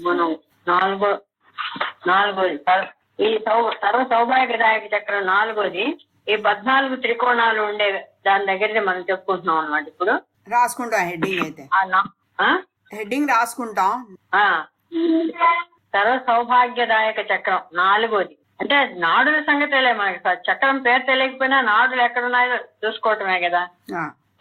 మనం నాలుగో నాలుగోది ఈ సర్వ సౌభాగ్యదాయక చక్రం నాలుగోది. ఈ 14 త్రికోణాలు ఉండే దాని దగ్గర మనం చెప్పుకుంటున్నాం అనమాట. ఇప్పుడు రాసుకుంటాం హెడ్డింగ్ అయితే, హెడ్డింగ్ రాసుకుంటాం. సర్వ సౌభాగ్యదాయక చక్రం నాలుగోది. అంటే నాడుల సంగతిలే, మనకి చక్రం పేరు తెలియకపోయినా నాడులు ఎక్కడున్నాయో చూసుకోవటమే కదా.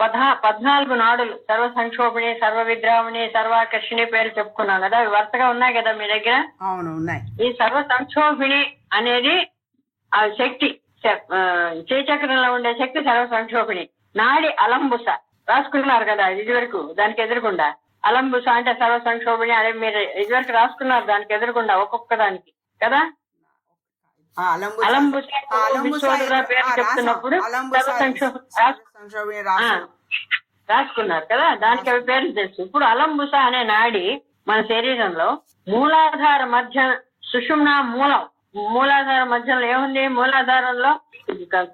14 నాడులు, సర్వ సంక్షోభిణి, సర్వ విద్రావిణి, సర్వాకర్షిణి పేరు చెప్పుకున్నాం కదా. అవి వరుసగా ఉన్నాయి కదా మీ దగ్గర. అవును, ఉన్నాయి. ఈ సర్వ సంక్షోభిణి అనేది ఆ శక్తి, చక్రంలో ఉండే శక్తి సర్వ సంక్షోభిణి. నాడి అలంబుస రాసుకున్నారు కదా ఇది వరకు, దానికి ఎదురుకుండా అలంబుస అంటే సర్వ సంక్షోభిణి. అదే మీరు ఇదివరకు రాసుకున్నారు దానికి ఎదురుకుండా ఒక్కొక్క దానికి కదా. అలంబుస పేరు చెప్తున్నప్పుడు రాసుకున్నారు కదా, దానికి అవి పేర్లు తెలుసు. ఇప్పుడు అలంబుస అనే నాడి మన శరీరంలో మూలాధార మధ్య సుషుమ్న మూలం, మూలాధార మధ్యలో ఏముంది, మూలాధారంలో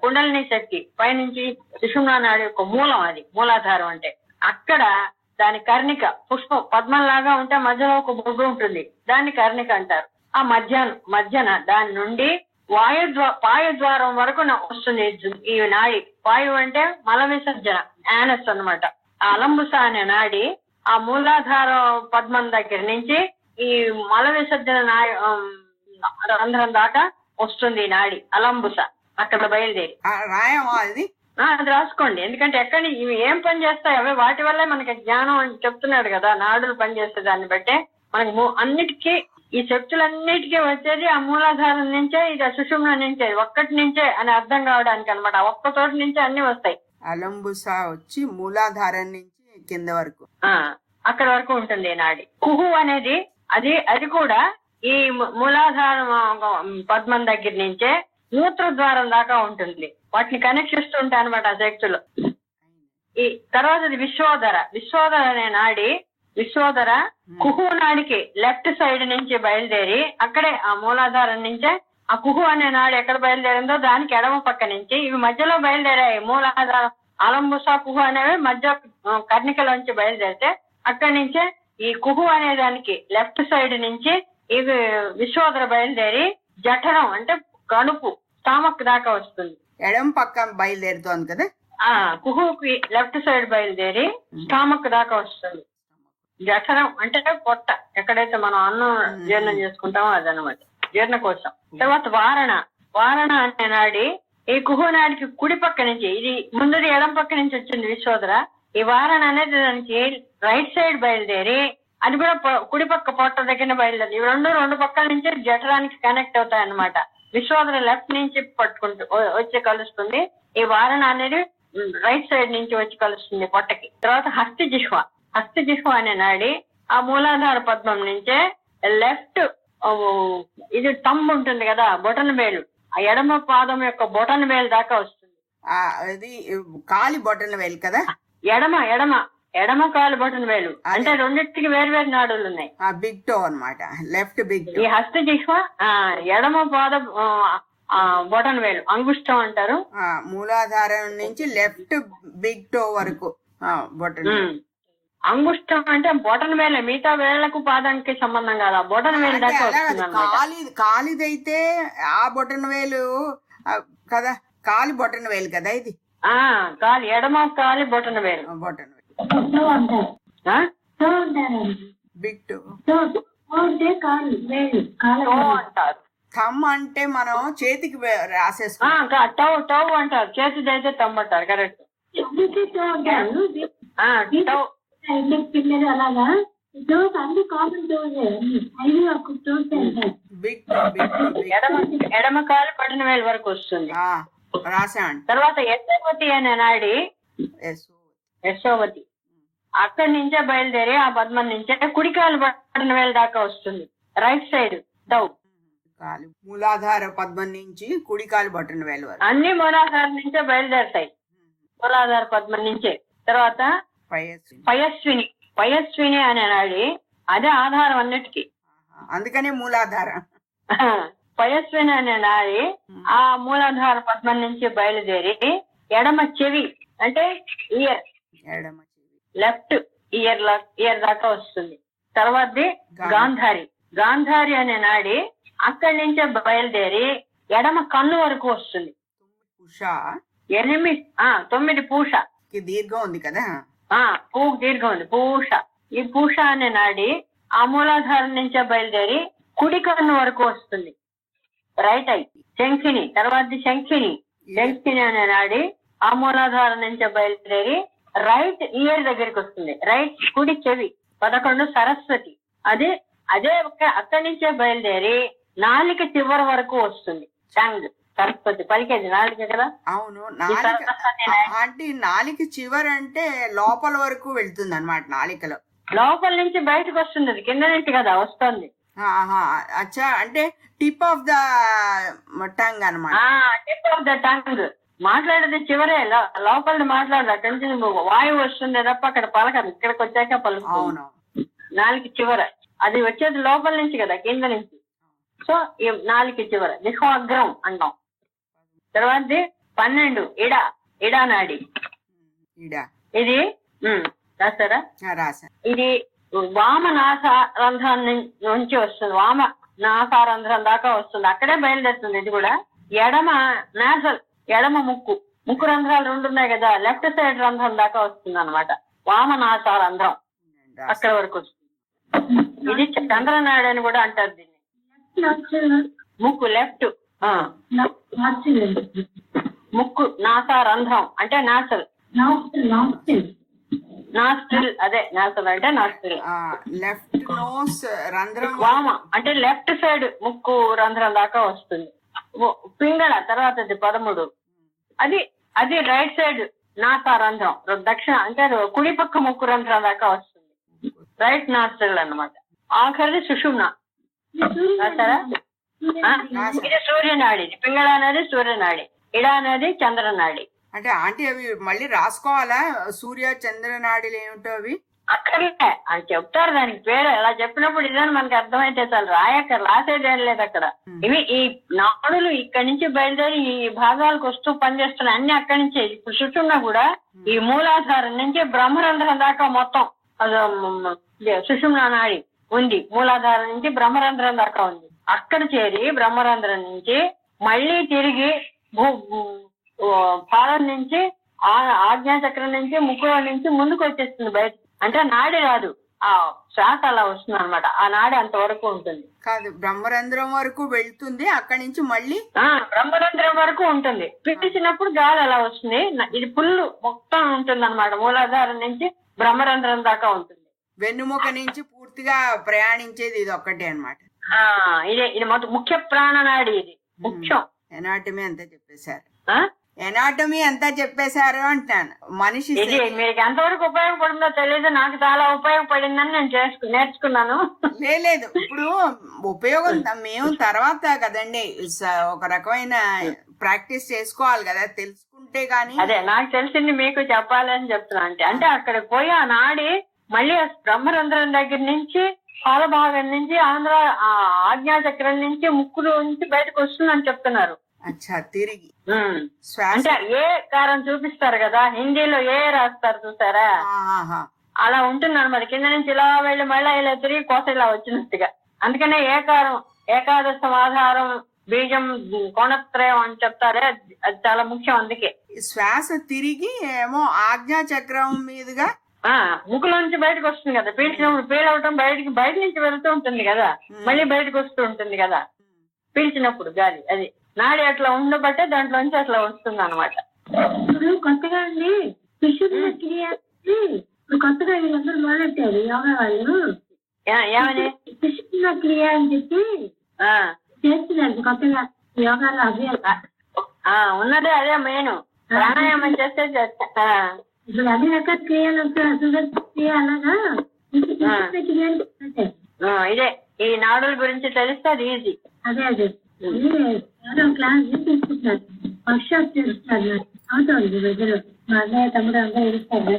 కుండలిని శక్తి పైనుంచి సుషుమ్న నాడి యొక్క మూలం, అది మూలాధారం అంటే. అక్కడ దాని కర్ణిక, పుష్పం పద్మంలాగా ఉంటే మధ్యలో ఒక బొగ్గు ఉంటుంది, దాన్ని కర్ణిక అంటారు. ఆ మధ్యన దాని నుండి పాయుద్వారం వరకు వస్తుంది ఈ నాడి. పాయు అంటే మల విసర్జన, యానస్ అన్నమాట. ఆ అలంబుస అనే నాడి ఆ మూలాధార పద్మం దగ్గర నుంచి ఈ మల విసర్జన రంధ్రం దాకా వస్తుంది ఈ నాడి అలంబుస. అక్కడ బయలుదేరి అది రాసుకోండి. ఎందుకంటే ఎక్కడి ఇవి ఏం పని చేస్తాయి అవి వాటి వల్లే మనకి జ్ఞానం అని చెప్తున్నాడు కదా. నాడులు పనిచేస్తే దాన్ని బట్టే మనకి అన్నిటికీ ఈ శక్తులన్నిటికీ వచ్చేది ఆ మూలాధారం నుంచే, ఇది సుషుమ్న నుంచే, ఒక్కటి నుంచే అని అర్థం కావడానికి అనమాట. ఒక్క చోటు నుంచే అన్ని వస్తాయి. అలంబుస వచ్చి మూలాధారం నుంచి కింద వరకు అక్కడ వరకు ఉంటుంది నాడి. కుహు అనేది అది కూడా ఈ మూలాధారం పద్మం దగ్గర నుంచే మూత్ర ద్వారం దాకా ఉంటుంది. వాటిని కనెక్ట్ చేస్తూ ఉంటాయి అనమాట ఆ శక్తులు. ఈ తర్వాత విశ్వోదర అనే నాడి, విశ్వోదర కుహు నాడికి లెఫ్ట్ సైడ్ నుంచి బయలుదేరి అక్కడే ఆ మూలాధారం నుంచే ఆ కుహు అనే నాడు ఎక్కడ బయలుదేరిందో దానికి ఎడమ పక్క నుంచి ఇవి మధ్యలో బయలుదేరాయి. మూలాధారం అలంబుస కుహు అనేవి మధ్య కర్ణికలోంచి బయలుదేరితే అక్కడి నుంచే ఈ కుహు అనే దానికి లెఫ్ట్ సైడ్ నుంచి ఇవి విశ్వోదర బయలుదేరి జఠరం అంటే కడుపు, స్టామక్ దాకా వస్తుంది. ఎడమ పక్క బయలుదేరుతోంది కదా. కుహుకి లెఫ్ట్ సైడ్ బయలుదేరి స్టామక్ దాకా వస్తుంది. జఠరం అంటే పొట్ట, ఎక్కడైతే మనం అన్నం జీర్ణం చేసుకుంటామో అదనమాట, జీర్ణకోశం. తర్వాత వారణ అనే నాడి ఈ కుహు నాడికి కుడి పక్క నుంచి, ఇది ముందుది ఎడం పక్క నుంచి వచ్చింది విశ్వోదర. ఈ వారణ అనేది దానికి రైట్ సైడ్ బయలుదేరి అది కూడా కుడి పక్క పొట్ట దగ్గర బయలుదేరి ఇవి రెండు పక్కల నుంచి జఠరానికి కనెక్ట్ అవుతాయి అన్నమాట. విశ్వోదర లెఫ్ట్ నుంచి పట్టుకుంటూ వచ్చి కలుస్తుంది. ఈ వారణ అనేది రైట్ సైడ్ నుంచి వచ్చి కలుస్తుంది పొట్టకి. తర్వాత హస్తిజిహ్వ అనే నాడి ఆ మూలాధార పద్మం నుంచే లెఫ్ట్, ఇది థంబ్ ఉంటుంది కదా, బొటన వేలు, ఆ ఎడమ పాదం యొక్క బొటన వేలు దాకా వస్తుంది. అది కాలి బొటన వేలు కదా. ఎడమ కాలు బొటన వేలు అంటే రెండింటికి వేరు నాడులు ఉన్నాయి. బిగ్ టో అన్నమాట, లెఫ్ట్ బిగ్ టో. ఈ హస్తజిహ్వ ఎడమ పాద బొటన వేలు, అంగుష్టం అంటారు. మూలాధారం నుంచి లెఫ్ట్ బిగ్ టో వరకు బొటన. అంగుష్టం అంటే బొటన వేలే, మిగతా వేళ్లకు పాదానికి సంబంధం కాదు, బొటన వేలు దాకా వస్తుంది. కాలిదైతే ఆ బొటన వేలు కదా, కాలి బొటన వేలు కదా ఇది. ఎడమ కాలి బొటన వేలు, బిగ్ టో అంటారు. థమ్ అంటే మనం చేతికి రాసేసుకుంటాం. టౌ అంటారు, చేతిది అయితే తమ్ అంటారు. కరెక్ట్. అలాగా అన్ని కామన్ ఎడమ కాలు బొటన వేలు వరకు వస్తుంది. రాసామండి. తర్వాత యశోవతి అనే నాడి, యశోవతి అక్కడి నుంచే బయలుదేరి ఆ పద్మం నుంచే కుడికాలు బొటన వేలు దాకా వస్తుంది. రైట్ సైడ్ డౌ, మూలాధార పద్మం నుంచి కుడికాలు బొటన వేలు వరకు అన్ని మూలాధారం నుంచే బయలుదేరుతాయి, మూలాధార పద్మం నుంచే. తర్వాత పయస్విని అనే నాడి, అదే ఆధారం అన్నిటికీ, అందుకనే మూలాధారం. పయస్విని అనే నాడి ఆ మూలాధార పద్మం నుంచి బయలుదేరి ఎడమ చెవి అంటే ఇయర్, ఎడమ లెఫ్ట్ ఇయర్ దాకా వస్తుంది. తర్వాతది గాంధారి. గాంధారి అనే నాడి అక్కడి నుంచే బయలుదేరి ఎడమ కన్ను వరకు వస్తుంది. ఉష 9 పూష. దీర్ఘం ఉంది కదా. దీర్ఘం ఉంది. పూష. ఈ పూష అనే నాడి ఆ మూలాధారం నుంచే బయలుదేరి కుడి కన్ను వరకు వస్తుంది. Right eye. శంఖిని. తర్వాతది శంఖిని. శంఖిని అనే నాడి ఆ మూలాధారం నుంచే బయలుదేరి రైట్ ఇయర్ దగ్గరికి వస్తుంది. రైట్ కుడి చెవి. 11 సరస్వతి. అదే అక్కడి నుంచే బయలుదేరి నాలిక చివరి వరకు వస్తుంది. టంగ్. సరస్వతి పలికేది నాలిక కదా. అవును. అంటే నాలిక చివరి అంటే లోపల వరకు వెళ్తుంది అనమాట. నాలికలో లోపల నుంచి బయటకు వస్తుంది. అది కింద నుంచి కదా వస్తుంది. అచ్చా, అంటే టిప్ ఆఫ్ ద టంగ్ అనమాట. Tip of the tongue. మాట్లాడేది చివరే. లోపల మాట్లాడదు. అక్కడి నుంచి వాయువు వస్తుంది తప్ప అక్కడ పలకదు. ఇక్కడికి వచ్చాక పలుకుతుంది. అవును. నాలుక చివర. అది వచ్చేది లోపల నుంచి కదా, కింద నుంచి. సో ఈ నాలుక చివర దిహోగ్రం అంటాం. తర్వాతది 12 ఇడా నాడి. ఇది రాస్తారా? ఇది వామనాస రంధ్రం నుంచి వస్తుంది. వామ నాసారంధ్రం దాకా వస్తుంది. అక్కడే బయలుదేరుతుంది. ఇది కూడా ఎడమ నాసల్, ఎడమ ముక్కు రంధ్రాలు 2 ఉన్నాయి కదా, లెఫ్ట్ సైడ్ రంధ్రం దాకా వస్తుంది అనమాట. వామనాసారంధ్రం అక్కడ వరకు వస్తుంది. ఇది చంద్రనాడు అని కూడా అంటారు దీన్ని. ముక్కు లెఫ్ట్. ముక్కు నాసారంధ్రం అంటే నాసల్. నాస్ట్రిల్. అదే నాసల్ అంటే నాస్ట్రిల్. లెఫ్ట్ నోస్ రంధ్రం. వామ అంటే లెఫ్ట్ సైడ్ ముక్కు రంధ్రం దాకా వస్తుంది. పింగళ. తర్వాత 13. అది రైట్ సైడ్ నాసారంధ్రం. దక్షిణ అంటే కుడి పక్క ముక్కు రంధ్రం దాకా వస్తుంది. రైట్ నాస్ట్రిల్ అన్నమాట. ఆఖరిది సుషుమ్న. ఇది సూర్యనాడి. పింగళ అనేది సూర్యనాడి. ఇడా అనేది చంద్రనాడి. అంటే అవి మళ్ళీ రాసుకోవాలా? సూర్య చంద్రనాడిలు ఏమిటో అవి అక్కర్లే అని చెప్తారు. దానికి పేరు అలా చెప్పినప్పుడు ఇదని మనకి అర్థమైతే చాలు. రాసేదేం లేదు అక్కడ. ఇవి ఈ నాడులు ఇక్కడి నుంచి బయలుదేరి ఈ భాగాలకు వస్తూ పనిచేస్తున్నాయి. అన్ని అక్కడి నుంచే. ఇప్పుడు సుషుమ్న కూడా ఈ మూలాధారం నుంచి బ్రహ్మరంధ్రం దాకా మొత్తం సుషుమ్న నాడి ఉంది. మూలాధారం నుంచి బ్రహ్మరంధ్రం దాకా ఉంది. అక్కడ చేరి బ్రహ్మరంధ్రం నుంచి మళ్ళీ తిరిగి పాదం నుంచి ఆజ్ఞాచక్రం నుంచి ముక్కులో నుంచి ముందుకు వచ్చేస్తుంది బయట. అంటే నాడి రాదు, ఆ శ్వాస అలా వస్తుంది అనమాట. ఆ నాడి అంతవరకు ఉంటుంది. కాదు, బ్రహ్మరంధ్రం వరకు వెళ్తుంది. అక్కడి నుంచి మళ్ళీ బ్రహ్మరంధ్రం వరకు ఉంటుంది. పిలిచినప్పుడు గాలి అలా వస్తుంది. ఇది పుల్లు మొత్తం ఉంటుంది అనమాట. మూలాధారం నుంచి బ్రహ్మరంధ్రం దాకా ఉంటుంది. వెన్నుముక నుంచి పూర్తిగా ప్రయాణించేది ఇది ఒక్కటే అనమాట. ఇది మొత్తం ముఖ్య ప్రాణనాడి. ఇది ముఖ్యం. ఎనాటమీ అంతా చెప్పేశారు. ఎనాటమీ అంతా చెప్పేశారు అంటాను. మనిషి మీకు ఎంతవరకు ఉపయోగపడిందో తెలియదు. నాకు చాలా ఉపయోగపడిందని నేను నేర్చుకున్నాను. లేదు, ఇప్పుడు ఉపయోగం మేము తర్వాత కదండి ఒక రకమైన ప్రాక్టీస్ చేసుకోవాలి కదా, తెలుసుకుంటే గానీ. అదే నాకు తెలిసింది మీకు చెప్పాలని చెప్తున్నా. అంటే అక్కడికి పోయి ఆ నాడి మళ్ళీ బ్రహ్మరంధ్రం దగ్గర నుంచి పాలభాగం నుంచి ఆజ్ఞాచక్రం నుంచి ముక్కులో నుంచి బయటకు వస్తుందని చెప్తున్నారు. తిరిగి అంటే ఏ కారం చూపిస్తారు కదా, హిందీలో ఏ రాస్తారు చూసారా, అలా ఉంటున్నారు. మరి కింద నుంచి ఇలా వెళ్ళి మళ్ళీ ఇలా తిరిగి కోస ఇలా వచ్చినట్టుగా. అందుకనే ఏకారం, ఏకాదశం ఆధారం, బీజం, కోణత్రయం అని చెప్తారే, అది చాలా ముఖ్యం. అందుకే శ్వాస తిరిగి ఏమో ఆజ్ఞాచక్రం మీదుగా ముక్కులో నుంచి బయటకు వస్తుంది కదా. పీల్చినప్పుడు పీలవటం బయట నుంచి వెళ్తూ ఉంటుంది కదా, మళ్ళీ బయటకు వస్తూ ఉంటుంది కదా పీల్చినప్పుడు గాలి. అది నాడి అట్లా ఉండబట్టే దాంట్లోంచి అట్లా వస్తుంది అనమాట. ఇప్పుడు కొత్తగా అండి సుషుమ్న క్రియ కొత్తగా వీళ్ళందరూ మొదలెట్టారు యోగా వాళ్ళు. ఏమని సుషుమ్న క్రియ అని చెప్పి చేస్తున్నారు కొత్తగా యోగాలో. అదే ఉన్నదే, అదే మెయిన్. ప్రాణాయామం చేస్తే ఇప్పుడు అన్ని రకాల క్రియలు క్రియ అలాగా ఇదే. ఈ నాడుల గురించి తెలిస్తే అది ఈజీ. అదే క్లాస్ తీసుకుంటున్నారు, వర్క్ షాప్ చేస్తున్నారు. అవుతుంది దగ్గర మా అన్నయ్య తమ్ముడు అందరూ ఇస్తారు.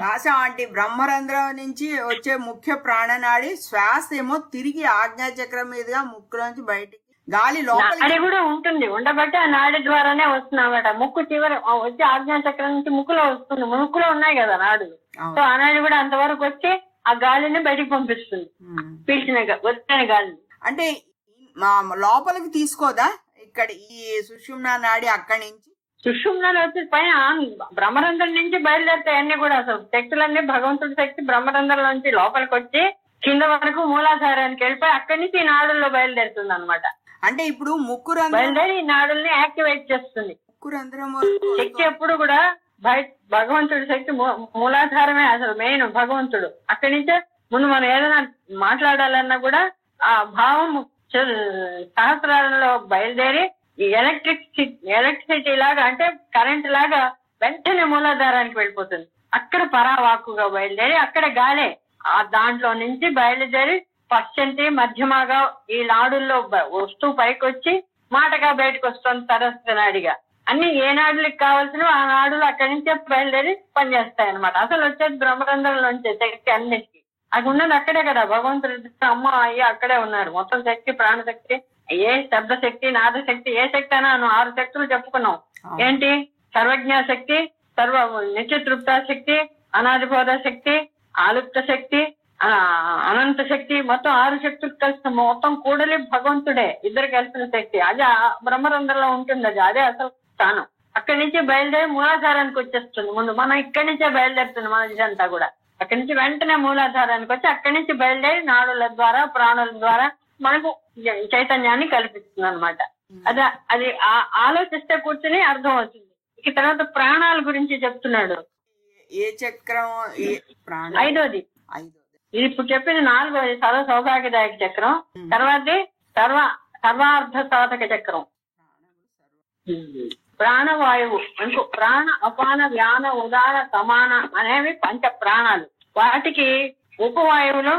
రాసామంటే బ్రహ్మరంధ్రం నుంచి వచ్చే ముఖ్య ప్రాణనాడి శ్వాస ఏమో తిరిగి ఆజ్ఞాచక్రం మీదుగా ముక్కులోంచి బయటికి గాలి లోపలి కూడా ఉంటుంది. ఉండబట్టి ఆ నాడి ద్వారానే వస్తుంది అన్నమాట. ముక్కు చివరి వచ్చి ఆజ్ఞాచక్రం నుంచి ముక్కులో వస్తుంది. ముక్కులో ఉన్నాయి కదా నాడులు. సో ఆ నాడి కూడా అంతవరకు వచ్చి ఆ గాలిని బయటికి పంపిస్తుంది, పీల్చిన వచ్చిన గాలిని. అంటే లోపలికి తీసుకోదా ఇక్కడ ఈ సుషుమ్నా నాడి అక్కడి నుంచి? సుషుమ్నాలు వచ్చి పైన బ్రహ్మరంధ్రం నుంచి బయలుదేరుతాయి అన్ని కూడా. అసలు శక్తులన్నీ భగవంతుడి శక్తి బ్రహ్మరంధ్రం నుంచి లోపలికి వచ్చి కింద వరకు మూలాధారానికి వెళ్ళిపోయి అక్కడి నుంచి ఈ నాడుల్లో బయలుదేరుతుంది అనమాట. అంటే ఇప్పుడు ముక్కు రంధ్రం బయలుదేరి ఈ నాడుల్ని యాక్టివేట్ చేస్తుంది. ముక్కు రంధ్రం శక్తి ఎప్పుడు కూడా భగవంతుడి శక్తి మూలాధారమే అసలు మెయిన్ భగవంతుడు. అక్కడి నుంచే ముందు మనం ఏదైనా మాట్లాడాలన్నా ఆ భావం సహస్రాలలో బయలుదేరి ఎలక్ట్రిసిటీ లాగా అంటే కరెంట్ లాగా వెంటనే మూలాధారానికి వెళ్ళిపోతుంది. అక్కడ పరావాక్కుగా బయలుదేరి అక్కడ గాలే దాంట్లో నుంచి బయలుదేరి పశ్చంతి మధ్యమాగా ఈ నాడుల్లో వస్తూ పైకి వచ్చి మాటగా బయటకు వస్తుంది తరస్త నాడిగా. అన్ని ఏ నాడులకు కావాల్సినవి ఆ నాడులు అక్కడి నుంచే బయలుదేరి పనిచేస్తాయి అనమాట. అసలు వచ్చేది బ్రహ్మరంధ్రంలోంచి శక్తి అన్నిటికీ. అది ఉన్నది అక్కడే కదా, భగవంతుడి అమ్మ అయ్యి అక్కడే ఉన్నారు. మొత్తం శక్తి ప్రాణశక్తి, ఏ శబ్ద శక్తి, నాద శక్తి, ఏ శక్తి అయినా 6 శక్తులు చెప్పుకున్నాం. ఏంటి? సర్వజ్ఞా శక్తి, సర్వ నిత్యతృప్త శక్తి, అనాదిబోధ శక్తి, ఆలుప్త శక్తి, అనంత శక్తి, మొత్తం 6 శక్తులు కలిసి మొత్తం కూడలి భగవంతుడే, ఇద్దరు కలిసిన శక్తి. అది బ్రహ్మరంధ్రంలో ఉంటుంది. అదే అసలు స్థానం. అక్కడి నుంచి బయలుదేరి మూలాధారానికి వచ్చేస్తుంది. ముందు మనం ఇక్కడి నుంచే బయలుదేరుతుంది మన ఇదంతా కూడా. అక్కడి నుంచి వెంటనే మూలాధారానికి వచ్చి అక్కడి నుంచి బయలుదేరి నాడుల ద్వారా ప్రాణుల ద్వారా మనకు చైతన్యాన్ని కల్పిస్తుంది అనమాట. అది ఆలోచిస్తే కూర్చుని అర్థం అవుతుంది. ఇక తర్వాత ప్రాణాల గురించి చెప్తున్నాడు. ఏ చక్రం? ఐదోది. ఇది ఇప్పుడు చెప్పింది 4వది సర్వ సౌభాగ్యదాయక చక్రం. తర్వాతది సర్వార్థ సాధక చక్రం. ప్రాణవాయువు ఇంకో ప్రాణ అపాన వ్యాన ఉదాన సమాన అనేవి 5 ప్రాణాలు. వాటికి ఉపవాయువులు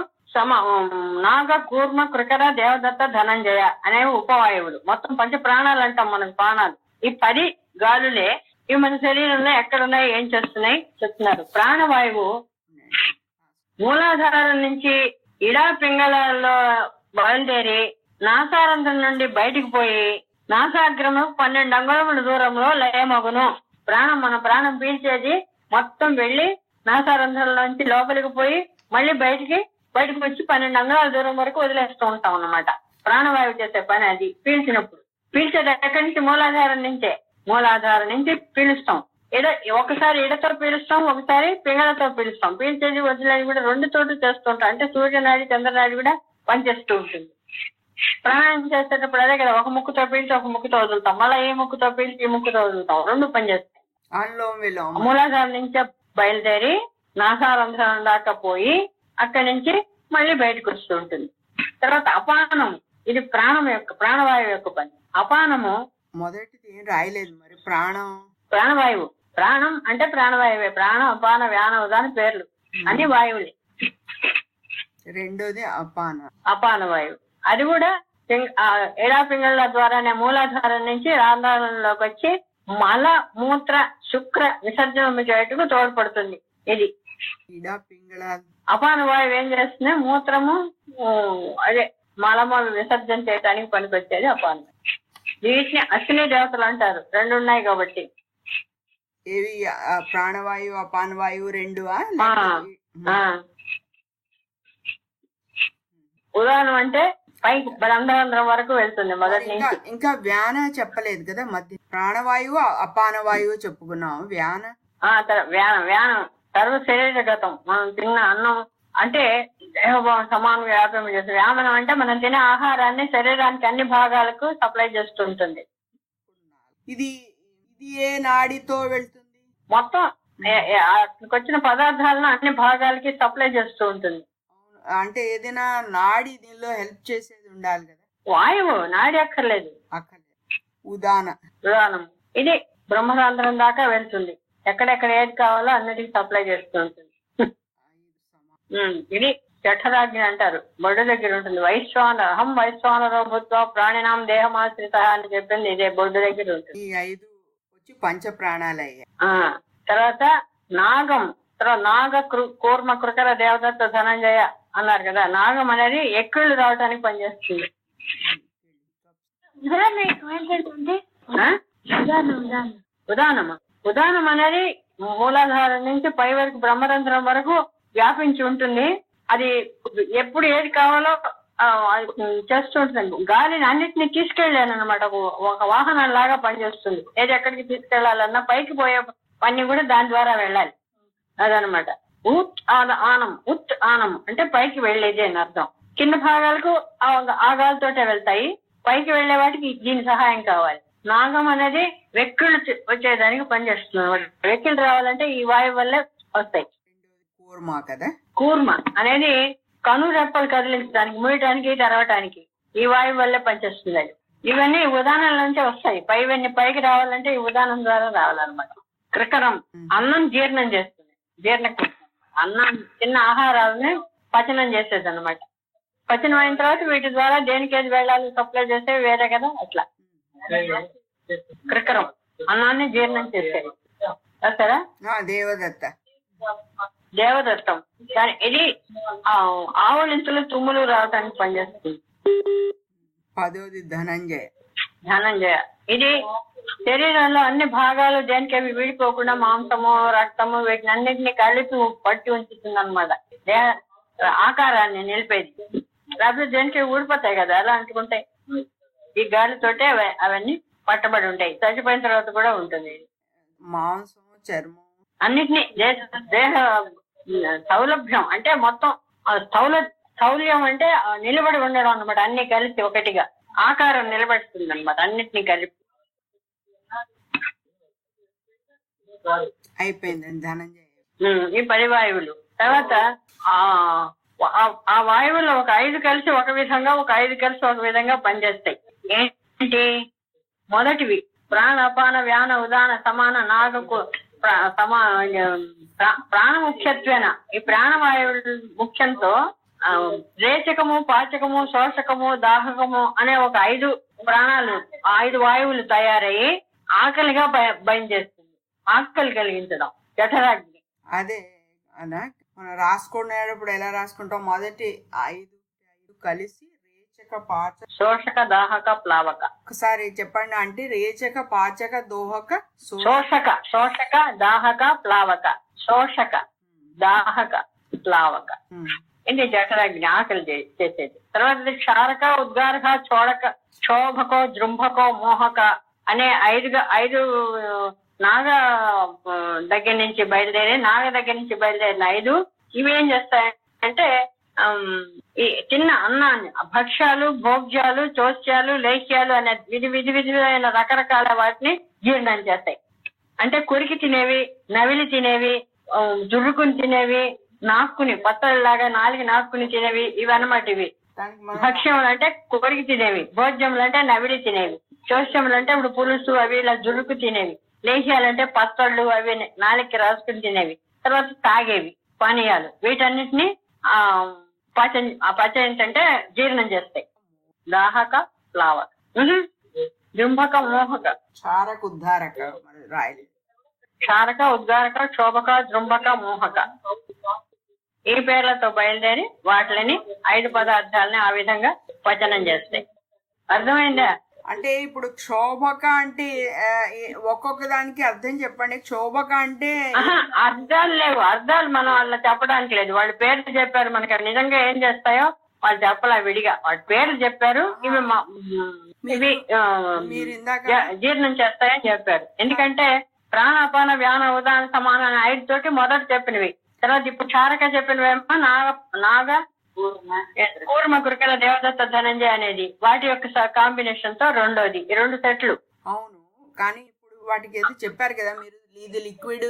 నాగ కూర్మ కృకర దేవదత్త ధనంజయ అనేవి ఉపవాయువులు. మొత్తం 5 ప్రాణాలు అంటాం మనం. ప్రాణాలు ఈ 10 గాలులే ఇవి మన శరీరంలో ఎక్కడున్నాయి, ఏం చేస్తున్నాయి చెప్తున్నారు. ప్రాణవాయువు మూలాధారం నుంచి ఇడా పింగళాల్లో బయలుదేరి నాసారంధ్రం నుండి బయటికి పోయి నాసాగ్రము 12 అంగుళముల దూరంలో లయమగును. మన ప్రాణం పీల్చేది మొత్తం వెళ్లి నాసారంధ్రంలోంచి లోపలికి పోయి మళ్ళీ బయటకు వచ్చి 12 అంగుళాల దూరం వరకు వదిలేస్తూ ఉంటాం అన్నమాట. ప్రాణవాయువు చేసే పని అది. పీల్చినప్పుడు పీల్చేది ఎక్కడి నుంచి? మూలాధారం నుంచే. మూలాధారం నుంచి పీలుస్తాం. ఒకసారి ఇడతో పీలుస్తాం, ఒకసారి పింగళతో పీలుస్తాం. పీల్చేది వదిలేది కూడా 2 చోట్ల చేస్తూ ఉంటాం. అంటే సూర్యనాడి చంద్రనాడి కూడా పనిచేస్తూ ఉంటుంది. ప్రాణాయం చేసేటప్పుడు అదే కదా, ఒక ముక్కుతో పీల్చి ఒక ముక్కుతో వదులుతాం, మళ్ళీ ఈ ముక్కుతో పీల్చి ఈ ముక్కుతో వదులుతాం. 2 పనిచేస్తాయి. మూలాధారం నుంచే బయలుదేరి నాసారంధ్రం దాకా పోయి అక్కడి నుంచి మళ్ళీ బయటకు వస్తూ ఉంటుంది. తర్వాత అపానం. ఇది ప్రాణవాయువు యొక్క పని. అపానము మొదటిది ఏం రాయలేదు మరి. ప్రాణవాయువు. ప్రాణం అంటే ప్రాణవాయువే. ప్రాణం అపాన వ్యాన ఉదాన పేర్లు అన్ని వాయువులే. రెండోది అపాన వాయువు. అది కూడా ఎడా పింగళ ద్వారానే మూలాధారం నుంచి రాంధ్రంలోకి వచ్చి మల మూత్ర శుక్ర విసర్జన చేయటకు తోడ్పడుతుంది. ఇది అపాన వాయువు ఏం చేస్తుంది? మూత్రము అదే మలము విసర్జన చేయడానికి పనికొచ్చేది అపాన. వీటిని అశ్విని దేవతలు అంటారు. 2 ఉన్నాయి కాబట్టి. ఏవి? ప్రాణవాయువు అపానవాయువు 2. ఉదాహరణ అంటే పైకి బ్రహ్మరంధ్రం వరకు వెళ్తుంది మొదటి నుంచి. ఇంకా వ్యాన చెప్పలేదు కదా మధ్య. ప్రాణవాయువు అపానవాయువు చెప్పుకున్నాం. వ్యానం సర్వ శరీరగతం. మనం తిన్న అన్నం అంటే దేహభావం సమాన వ్యాపం చేస్తుంది. వ్యామనం అంటే మనం తినే ఆహారాన్ని శరీరానికి అన్ని భాగాలకు సప్లై చేస్తుంటుంది. ఇది ఏ నాడితో వెళ్తుంది? మొత్తం వచ్చిన పదార్థాలను అన్ని భాగాలకి సప్లై చేస్తూ ఉంటుంది. అంటే ఏదైనా నాడి దీనిలో హెల్ప్ చేసేది ఉండాలి కదా. వాయువు నాడి అక్కర్లేదు. ఉదానం. ఇది బ్రహ్మరంధ్రం దాకా వెళ్తుంది. ఎక్కడెక్కడ ఏది కావాలో అన్నిటికీ సప్లై చేస్తూ ఉంటుంది. ఇది జఠరాగ్ని అంటారు. బొడ్డు దగ్గర ఉంటుంది. అహం వైశ్వానరో భూత్వా ప్రాణినాం దేహమాశ్రిత అని చెప్పింది ఇదే. బొడ్డు దగ్గర ఉంటుంది. ఈ 5 వచ్చి 5 ప్రాణాలు అయ్యాయి. తర్వాత నాగం. తర్వాత నాగ కూర్మ కృకర దేవదత్త ధనంజయ అన్నారు కదా. నాగం అనేది ఎక్కుళ్ళు రావడానికి పనిచేస్తుంది. ఉదానం అనేది మూలాధారం నుంచి పై వరకు బ్రహ్మరంధ్రం వరకు వ్యాపించి ఉంటుంది. అది ఎప్పుడు ఏది కావాలో చేస్తూ ఉంటుంది. గాలిని అన్నిటిని తీసుకెళ్ళాను అనమాట. ఒక వాహనం లాగా పనిచేస్తుంది. ఏది ఎక్కడికి తీసుకెళ్లాలన్నా పైకి పోయే పని కూడా దాని ద్వారా వెళ్ళాలి. అదనమాట. ఉత్ ఆనం, ఉత్ ఆనం అంటే పైకి వెళ్ళేది అని అర్థం. కింద భాగాలకు ఆ గాలితోటే వెళ్తాయి. పైకి వెళ్లే వాటికి దీని సహాయం కావాలి. నాగం అనేది వెక్కులు వచ్చేదానికి పనిచేస్తుంది. వెక్కులు రావాలంటే ఈ వాయువు వల్లే వస్తాయి. కూర్మా కదా, కూర్మ అనేది కను రెప్పలు కదిలించడానికి, మూయటానికి, తెరవటానికి ఈ వాయువు వల్లే పనిచేస్తుంది. అది ఇవన్నీ ఉదాహరణల నుంచే వస్తాయి. పైవన్నీ పైకి రావాలంటే ఈ ఉదాహరణ ద్వారా రావాలన్నమాట. క్రికరం అన్నం జీర్ణం చేస్తుంది. జీర్ణక్రియ అన్నం చిన్న ఆహారాలని పచనం చేసేది అనమాట. పచనం అయిన తర్వాత వీటి ద్వారా దేనికేది వెళ్ళాలి సప్లై చేస్తే వేరే కదా. అట్లా క్రికరం అన్నాన్ని జీర్ణం చేసేది. వస్తారా? దేవదత్త, దేవదత్తం. కానీ ఇది ఆవులింతలు, తుమ్ములు రావడానికి పనిచేస్తుంది. 10వ ధనంజయ. ధనంజయ ఇది శరీరంలో అన్ని భాగాలు దేనికవి విడిపోకుండా మాంసము, రక్తము వీటిని అన్నింటినీ కలిపి పట్టి ఉంచుతుంది అనమాట. ఆకారాన్ని నిలిపేది. లేకపోతే దేనికి ఊడిపోతాయి కదా, అలా అంటుకుంటాయి. ఈ గాలితోటే అవన్నీ పట్టబడి ఉంటాయి. చచ్చిపోయిన తర్వాత కూడా ఉంటుంది. మాంసము, చర్మం అన్నిటినీ దేహ సౌలభ్యం అంటే మొత్తం స్థౌల్యం అంటే నిలబడి ఉండడం అనమాట. అన్ని కలిసి ఒకటిగా ఆకారం నిలబడుతుంది అనమాట. అన్నిటినీ కలిపి అయిపోయిందండి ధనంజయ. ఈ 10 వాయువులు. తర్వాత ఆ వాయువులు ఒక 5 కలిసి ఒక విధంగా, ఒక 5 కలిసి ఒక విధంగా పనిచేస్తాయి. ఏంటి? మొదటివి ప్రాణాపాన వ్యాన ఉదాన సమాన నాగకు ప్రాణ ముఖ్యత్వేన. ఈ ప్రాణవాయువు ముఖ్యంతో రేచకము, పాచకము, శోషకము, దాహకము అనే ఒక 5 ప్రాణాలు, 5 వాయువులు తయారయ్యి ఆకలిగా భయం చేస్తుంది. ఆకలి కలిగించడం జఠరాగ్ని. అదే అలా మనం రాసుకునేటప్పుడు ఎలా రాసుకుంటాం? మొదటి 5 కలిసి రేచక, పాచక, శోషక, దాహక, ప్లావక. ఒకసారి చెప్పండి అంటే రేచక, పాచక, దోహక, శోషక, శోషక, దాహక, ప్లావక. శోషక, దాహక, ప్లావక. ఇది జఠరాగ్ని ఆకలి చేసేది. తర్వాత క్షారక, ఉద్గారక, చోడక, క్షోభకో, జృంభకో, మోహక అనే 5 నాగ దగ్గర నుంచి బయలుదేరిన 5 ఇవి ఏం చేస్తాయంటే ఈ చిన్న అన్నాన్ని భక్ష్యాలు, భోగ్యాలు, చోస్యాలు, లేహ్యాలు అనే విధమైన రకరకాల వాటిని జీర్ణం చేస్తాయి. అంటే కొరికి తినేవి, నవిలి తినేవి, జుర్రుకుని తినేవి, నాక్కుని పత్తడిలాగా నాకుని తినేవి ఇవన్నమాట. ఇవి భక్ష్యములు అంటే కొరికి తినేవి, భోజ్యములు అంటే నవిలి తినేవి, చోస్యములు అంటే ఇప్పుడు పులుసు అవి ఇలా జురుకు తినేవి, లేహ్యాలంటే పచ్చళ్ళు అవి నాలుగుకి రాసుకుని తినేవి, తర్వాత తాగేవి పానీయాలు. వీటన్నిటిని పచనంటే జీర్ణం చేస్తాయి. దాహక, ప్లావక, జృంభక, మోహక, క్షారక, ఉద్ధారక, క్షారక, ఉద్గారక, క్షోభక, జృంభక, మోహక ఈ పేర్లతో బయలుదేరి వాటిని 5 పదార్థాలని ఆ విధంగా పచనం చేస్తాయి. అర్థమైందా? అంటే ఇప్పుడు క్షోభక అంటే ఒక్కొక్క దానికి అర్థం చెప్పండి. క్షోభక అంటే అర్థాలు లేవు. అర్థాలు మనం అలా చెప్పడానికి లేదు. వాళ్ళ పేర్లు చెప్పారు మనకి. నిజంగా ఏం చేస్తాయో వాళ్ళు చెప్పలే, విడిగా వాళ్ళ పేర్లు చెప్పారు. ఇవి జీర్ణం చేస్తాయని చెప్పారు. ఎందుకంటే ప్రాణాపాన వ్యాన ఉదాన సమాన 5 తోటి మొదట చెప్పినవి. తర్వాత ఇప్పుడు క్షారక చెప్పినవేమో నాగ, కూర్మ, కురికల, దేవదత్త, ధనంజయ అనేది వాటి యొక్క కాంబినేషన్ తో రెండోది. 2 సెట్లు. అవును, కానీ ఇప్పుడు వాటికి ఏదో చెప్పారు కదా మీరు, ఇది లిక్విడ్,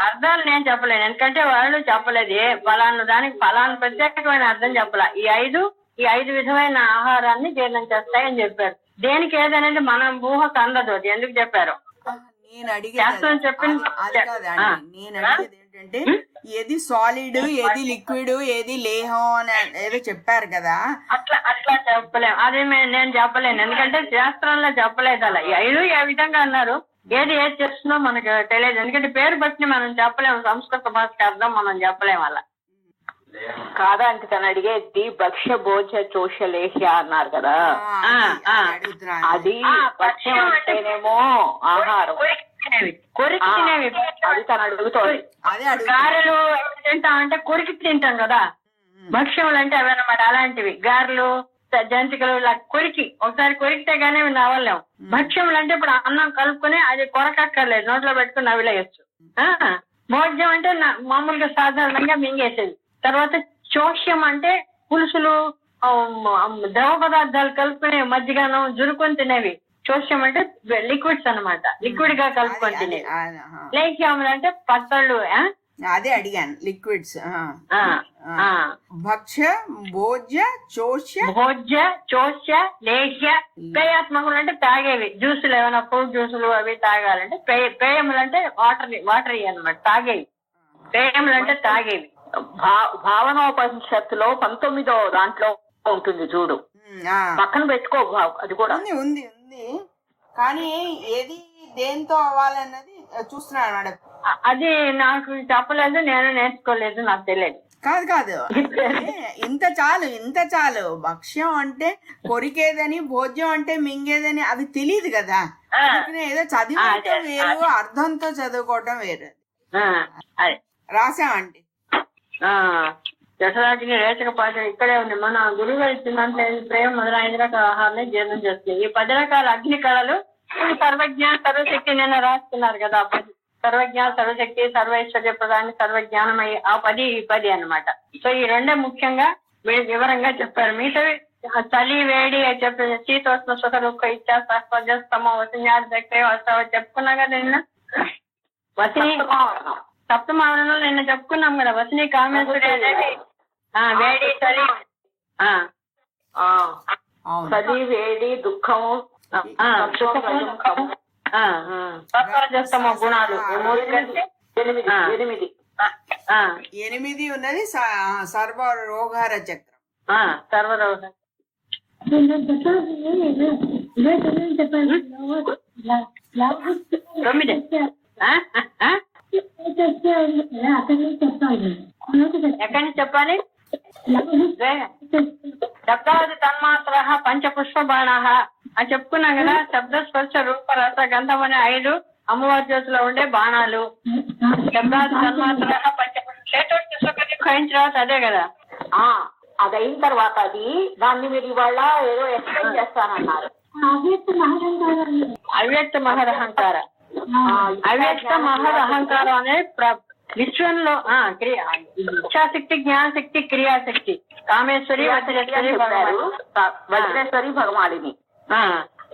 అర్థాలు నేను చెప్పలేను. ఎందుకంటే వాళ్ళు చెప్పలేదు ఫలానా దానికి ఫలానా ప్రత్యేకమైన అర్థం చెప్పలే. ఈ 5 విధమైన ఆహారాన్ని జీర్ణం చేస్తాయని చెప్పారు. దేనికి ఏదనేది మనం ఊహకు అందదు. అది ఎందుకు చెప్పారు? నేను అడిగేది ఏంటంటే ఏది సాలిడ్, ఏది లిక్విడ్, ఏది లేహం అని ఏదో చెప్పారు కదా. అట్లా చెప్పలేము. అది నేను చెప్పలేను. ఎందుకంటే శాస్త్రంలో చెప్పలేదు అలా. 5 ఏ విధంగా అన్నారు. ఏది చేస్తుందో మనకు తెలియదు. ఎందుకంటే పేరు బట్టి మనం చెప్పలేము. సంస్కృత భాషకి అర్థం మనం చెప్పలేము అలా. కాదా అంటే తను అడిగేది భక్ష్య, భోజ, చోష, లేహ్య అన్నారు కదా. అది భక్ష్యం అంటేనేమో ఆహారం, కొరికి తినేవి. అది తను అడుగుతోంది. గారెలు తింటాం అంటే కొరికి తింటాం కదా. భక్ష్యములు అంటే అవన్నమాట. అలాంటివి గారెలు, జంతికలు ఇలా ఒకసారి కొరికితే గానీ నవ్వలేం. భక్ష్యములు అంటే ఇప్పుడు అన్నం కలుపుకొని అది కొరకక్కర్లేదు, నోట్లో పెట్టుకుని నవ్విలేయచ్చు. భోజ్యం అంటే మామూలుగా సాధారణంగా మింగేసేది. తర్వాత చోష్యం అంటే పులుసులు, ద్రవ పదార్థాలు కలుపుకునే మజ్జిగనం జురుకొని తినేవి. చోష్యం అంటే లిక్విడ్స్ అన్నమాట, లిక్విడ్ గా కలుపుకొని తినేవి. లేఖ్యములు అంటే పచ్చళ్ళు. అదే అడిగాను, లిక్విడ్స్. భక్ష్య, భోజ్య, చోష్య, లేహ్య. పేయాత్మకులు అంటే తాగేవి, జ్యూసులు, ఏమైనా ఫ్రూట్ జ్యూసులు అవి తాగాలంటే. పేయములు అంటే వాటర్ అన్నమాట, తాగేవి. పేయములు అంటే తాగేవి. భావనోపనిషత్తులో 19వ దాంట్లో ఉంటుంది చూడు, పక్కన పెట్టుకో. అది కూడా ఉంది కానీ ఏది దేంతో అవ్వాలన్నది చూస్తున్నాను మేడం. అది నాకు చెప్పలేదు, నేను నేర్చుకోలేదు, నాకు తెలియదు. కాదు ఇంత చాలు. భక్ష్యం అంటే కొరికేదని, భోజ్యం అంటే మింగేదని అవి తెలియదు కదా. ఏదో చదివటం వేరు, అర్థంతో చదువుకోవటం వేరు. రాసామండి. జఠరాగ్ని రేచక పాచన ఇక్కడే ఉంది. మన గురువు గారు ఇచ్చిందంటే ప్రేమ మొదలైన రకాల ఆహారాన్ని జీర్ణం చేస్తుంది. ఈ 10 రకాల అగ్ని కళలు సర్వజ్ఞ, సర్వశక్తి నిన్న రాస్తున్నారు కదా. సర్వజ్ఞ, సర్వశక్తి, సర్వైశ్వర్య ప్రధాని, సర్వజ్ఞానమై ఆ 10 అన్నమాట. సో ఈ రెండే ముఖ్యంగా వివరంగా చెప్పారు. మిగతావి చలి, వేడి చెప్పిన శీతోష్ణ సుఖ దుఃఖ ఇచ్చా సహజస్తమ వసన్యాది శక్తి వస్తావ చెప్పుకున్నా కదా నిన్న. వసిని సప్తమావరణలో నిన్న చెప్పుకున్నాం కదా. వసిని కామేశ్వరి అనేది వేడి, చలి, చలి, వేడి, దుఃఖము, సత్వరజస్తమ గుణాలు 3 కలిసి 8 ఉన్నది. సర్వరోగార చక్రం. సర్వరోగ చెప్పండి. 9. ఎక్కడి నుంచి చెప్పాలి? శబ్దాది తన్మాత్ర పంచపుష్ప బాణ అని చెప్పుకున్నాం కదా. శబ్ద, స్పర్శ, రూప, రస, గంధం అనే 5 అమ్మవారి జ్యోతిలో ఉండే బాణాలు. శబ్దాది తన్మాత్ర పంచపుష్ప ఖయించిన తర్వాత అదే కదా. అది అయిన తర్వాత దాన్ని మీరు ఇవాళ ఏదో ఎక్స్ప్లెయిన్ చేస్తానన్నారు. అవ్యక్త మహదహంకార. అవ్యక్త మహదహంకారం అనేది విశ్వంలో ఇచ్ఛాశక్తి, జ్ఞానశక్తి, క్రియాశక్తి, కామేశ్వరి, వజ్రేశ్వరి, భగవాడిని.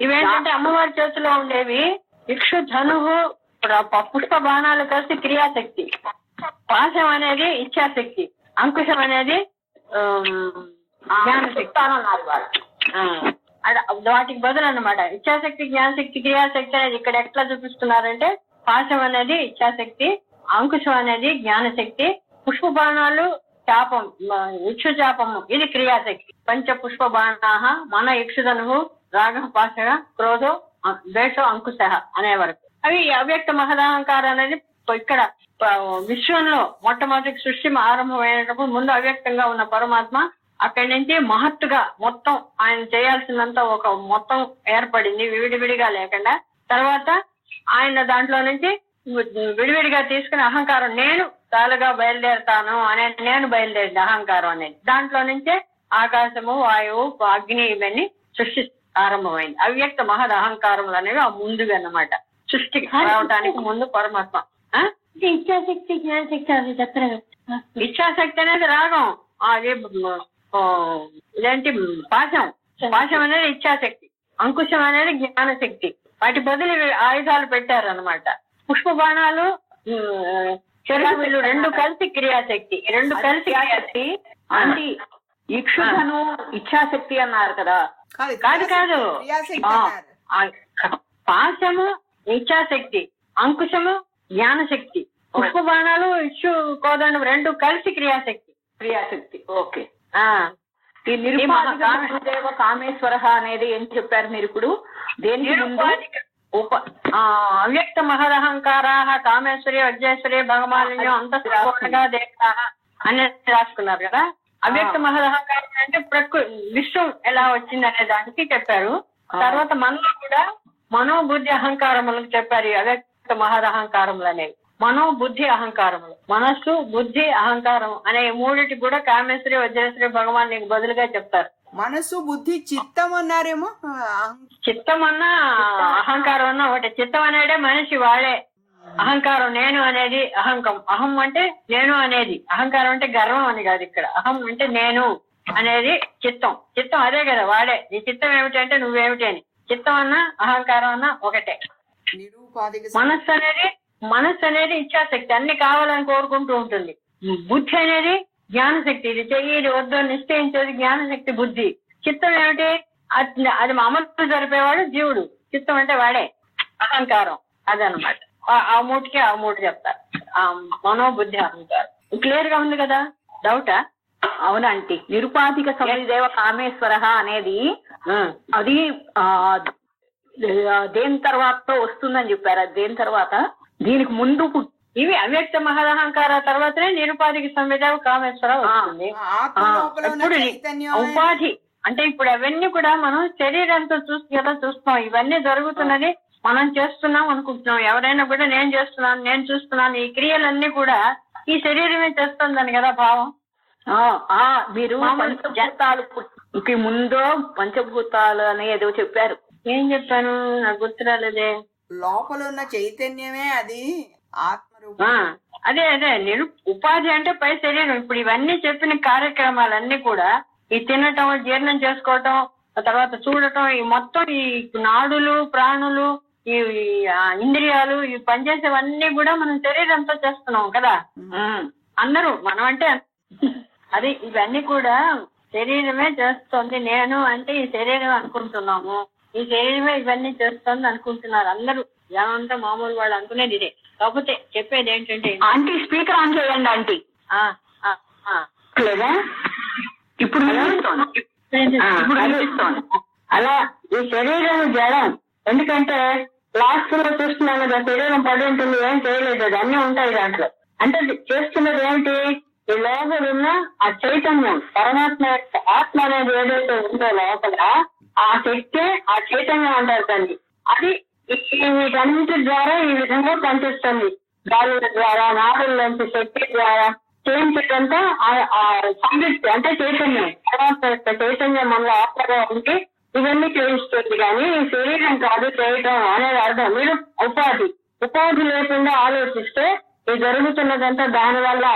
ఇవేంటంటే అమ్మవారి చేతిలో ఉండేవి. ఇక్షు, ధనువు, పుష్ప బాణాలు కలిసి క్రియాశక్తి. పాశం అనేది ఇచ్ఛాశక్తి, అంకుశం అనేది జ్ఞానశక్తి అన్నారు వాళ్ళు. వాటికి బదులు అన్నమాట. ఇచ్ఛాశక్తి, జ్ఞానశక్తి, క్రియాశక్తి అనేది ఇక్కడ ఎట్లా చూపిస్తున్నారంటే పాశం అనేది ఇచ్ఛాశక్తి, అంకుశం అనేది జ్ఞానశక్తి, పుష్ప బాణాలు చాపం, ఇక్షు చాపము ఇది క్రియాశక్తి. పంచ పుష్ప బాణాహ మన ఇక్షుధను రాగ, పాశ, క్రోధో, ద్వేష, అంకుశ అనే వరకు అవి అవ్యక్త మహదహంకారం అనేది. ఇక్కడ విశ్వంలో మొట్టమొదటి సృష్టి ఆరంభమైనప్పుడు ముందు అవ్యక్తంగా ఉన్న పరమాత్మ అక్కడి నుంచి మహత్తుగా మొత్తం ఆయన చేయాల్సినంత ఒక మొత్తం ఏర్పడింది, విడివిడిగా లేకుండా. తర్వాత ఆయన దాంట్లో నుంచి విడివిడిగా తీసుకుని అహంకారం, నేను చాలుగా బయలుదేరుతాను అనే నేను బయలుదేరింది అహంకారం అనేది. దాంట్లో నుంచే ఆకాశము, వాయువు, అగ్ని ఇవన్నీ సృష్టి ఆరంభమైంది. అవ్యక్త మహద్ అహంకారములు అనేవి ఆ ముందుగా అన్నమాట. సృష్టికి రావటానికి ముందు పరమాత్మ. ఇచ్ఛాశక్తి, జ్ఞానశక్తి అది చెప్పలేదు. ఇచ్ఛాశక్తి అనేది రాగం, అది ఇదేంటి పాశం. పాశం అనేది ఇచ్ఛాశక్తి, అంకుశం అనేది జ్ఞానశక్తి. వాటి బదులు ఆయుధాలు పెట్టారు అన్నమాట. పుష్ప బాణాలు, చెరువులు 2 కలిసి క్రియాశక్తి. 2 కలిసి క్రియాశక్తి. అంటే ఇక్షుధను ఇచ్ఛాశక్తి అన్నారు కదా. కాదు పాశము ఇచ్ఛాశక్తి, అంకుశము జ్ఞానశక్తి, పుష్ప బాణాలు, ఇక్షు కోదండం 2 కలిసి క్రియాశక్తి. ఓకే. ఈ నిరుపాధిక కామేశ్వర అనేది ఏం చెప్పారు మీరు ఇప్పుడు? దేని అవ్యక్త మహదహంకారా కామేశ్వరి, వజ్రేశ్వరి, భగమాలిన్యం అంతఃగా దేవతా అనేది రాసుకున్నారు కదా. అవ్యక్త మహదహంకారం అంటే విశ్వం ఎలా వచ్చింది అనే దానికి చెప్పారు. తర్వాత మనలో కూడా మనోబుద్ధి అహంకారములకు చెప్పారు. అవ్యక్త మహదహంకారములు అనేవి మనో బుద్ధి అహంకారములు. మనస్సు, బుద్ధి, అహంకారం అనే ఈ మూడిటి కూడా కామేశ్వరి వజ్రేశ్వరి భగవాన్ నీకు బదులుగా చెప్తారు. మనస్సు, బుద్ధి, చిత్తం అన్నారేమో. చిత్తం అన్నా అహంకారం అన్నా ఒకటి. చిత్తం అనేదే మనిషి వాడే. అహంకారం నేను అనేది అహంకం. అహం అంటే నేను అనేది. అహంకారం అంటే గర్వం అని కాదు. ఇక్కడ అహం అంటే నేను అనేది చిత్తం. చిత్తం అదే కదా వాడే. నీ చిత్తం ఏమిటి అంటే నువ్వేమిటి అని. చిత్తం అన్నా అహంకారం అన్నా ఒకటే. మనస్సు అనేది ఇచ్ఛాశక్తి, అన్ని కావాలని కోరుకుంటూ ఉంటుంది. బుద్ధి అనేది జ్ఞానశక్తి, ఇది చెయ్యి ఇది వద్దు నిశ్చయించేది జ్ఞానశక్తి బుద్ధి. చిత్తం ఏమిటి? అది అమలు జరిపేవాడు జీవుడు. చిత్తం అంటే వాడే. అహంకారం అదనమాట. ఆ మూడు చెప్తారు. మనోబుద్ధి అహంకారం. క్లియర్ గా ఉంది కదా? డౌటా? అవునంటీ. నిరుపాధిక సమిదేవ కామేశ్వర అనేది అది దేని తర్వాత వస్తుందని చెప్పారు. అది దేని తర్వాత? దీనికి ముందు ఇవి అవ్యక్త మహదహంకార తర్వాతనే నిరుపాధిక సంవిధావ కామేశ్వర వస్తుంది. ఉపాధి అంటే ఇప్పుడు అవన్నీ కూడా మనం శరీరంతో చూస్తున్నాం. ఇవన్నీ జరుగుతున్నది మనం చేస్తున్నాం అనుకుంటున్నాం. ఎవరైనా కూడా నేను చేస్తున్నాను, నేను చూస్తున్నాను, ఈ క్రియలన్నీ కూడా ఈ శరీరమే చేస్తుందని కదా భావం. మీరు పంచభూతాలు ముందో పంచభూతాలు అని ఏదో చెప్పారు. ఏం చెప్పాను నాకు గుర్తు రాలేదే. లోపల ఉన్న చైతన్యమే అది ఆత్మరూపం. అదే ఉపాధి అంటే పై శరీరం. ఇప్పుడు ఇవన్నీ చెప్పిన కార్యక్రమాలన్నీ కూడా ఈ తినటం, జీర్ణం చేసుకోవటం, తర్వాత చూడటం, ఈ మొత్తం ఈ నాడులు, ప్రాణులు, ఈ ఇంద్రియాలు, ఈ పనిచేసేవన్నీ కూడా మనం శరీరంతో చేస్తున్నాం కదా. అందరూ మనం అంటే అది ఇవన్నీ కూడా శరీరమే చేస్తుంది. నేను అంటే ఈ శరీరం అనుకుంటున్నాము. ఈ శరీరమే ఇవన్నీ చేస్తుంది అనుకుంటున్నారు అందరూ. ఏమంటే మామూలు వాళ్ళు అనుకునేది ఇదే. కాకపోతే చెప్పేది ఏంటంటే ఆంటీ స్పీకర్ ఆన్ చేయండి ఆంటీ. లేదా ఇప్పుడు అలా ఈ శరీరం జడం. ఎందుకంటే లాస్ట్ లో చూస్తున్నాం కదా, శరీరం పడి ఉంటుంది, ఏం చేయలేదు, అది అన్నీ ఉంటాయి దాంట్లో. అంటే చేస్తున్నది ఏంటి? ఈ లోపల ఉన్న ఆ చైతన్యం, పరమాత్మ ఆత్మ అనేది ఏదైతే ఉందో లోపల, ఆ శక్తి, ఆ చైతన్యం అంటారు దాన్ని. అది వీటన్నిటి ద్వారా ఈ విధంగా పనిచేస్తుంది. గాలుల ద్వారా, నాడుల్లోంచి శక్తి ద్వారా చేయించడంతా సంగతి అంటే చైతన్యం, పరమాత్మ యొక్క చైతన్యం మనలో ఆత్మగా ఉంటే ఇవన్నీ చేయిస్తుంది. కానీ ఈ శరీరం కాదు చేయటం అనేది అర్థం. మీరు ఉపాధి లేకుండా ఆలోచిస్తే ఇది జరుగుతున్నదంతా దానివల్ల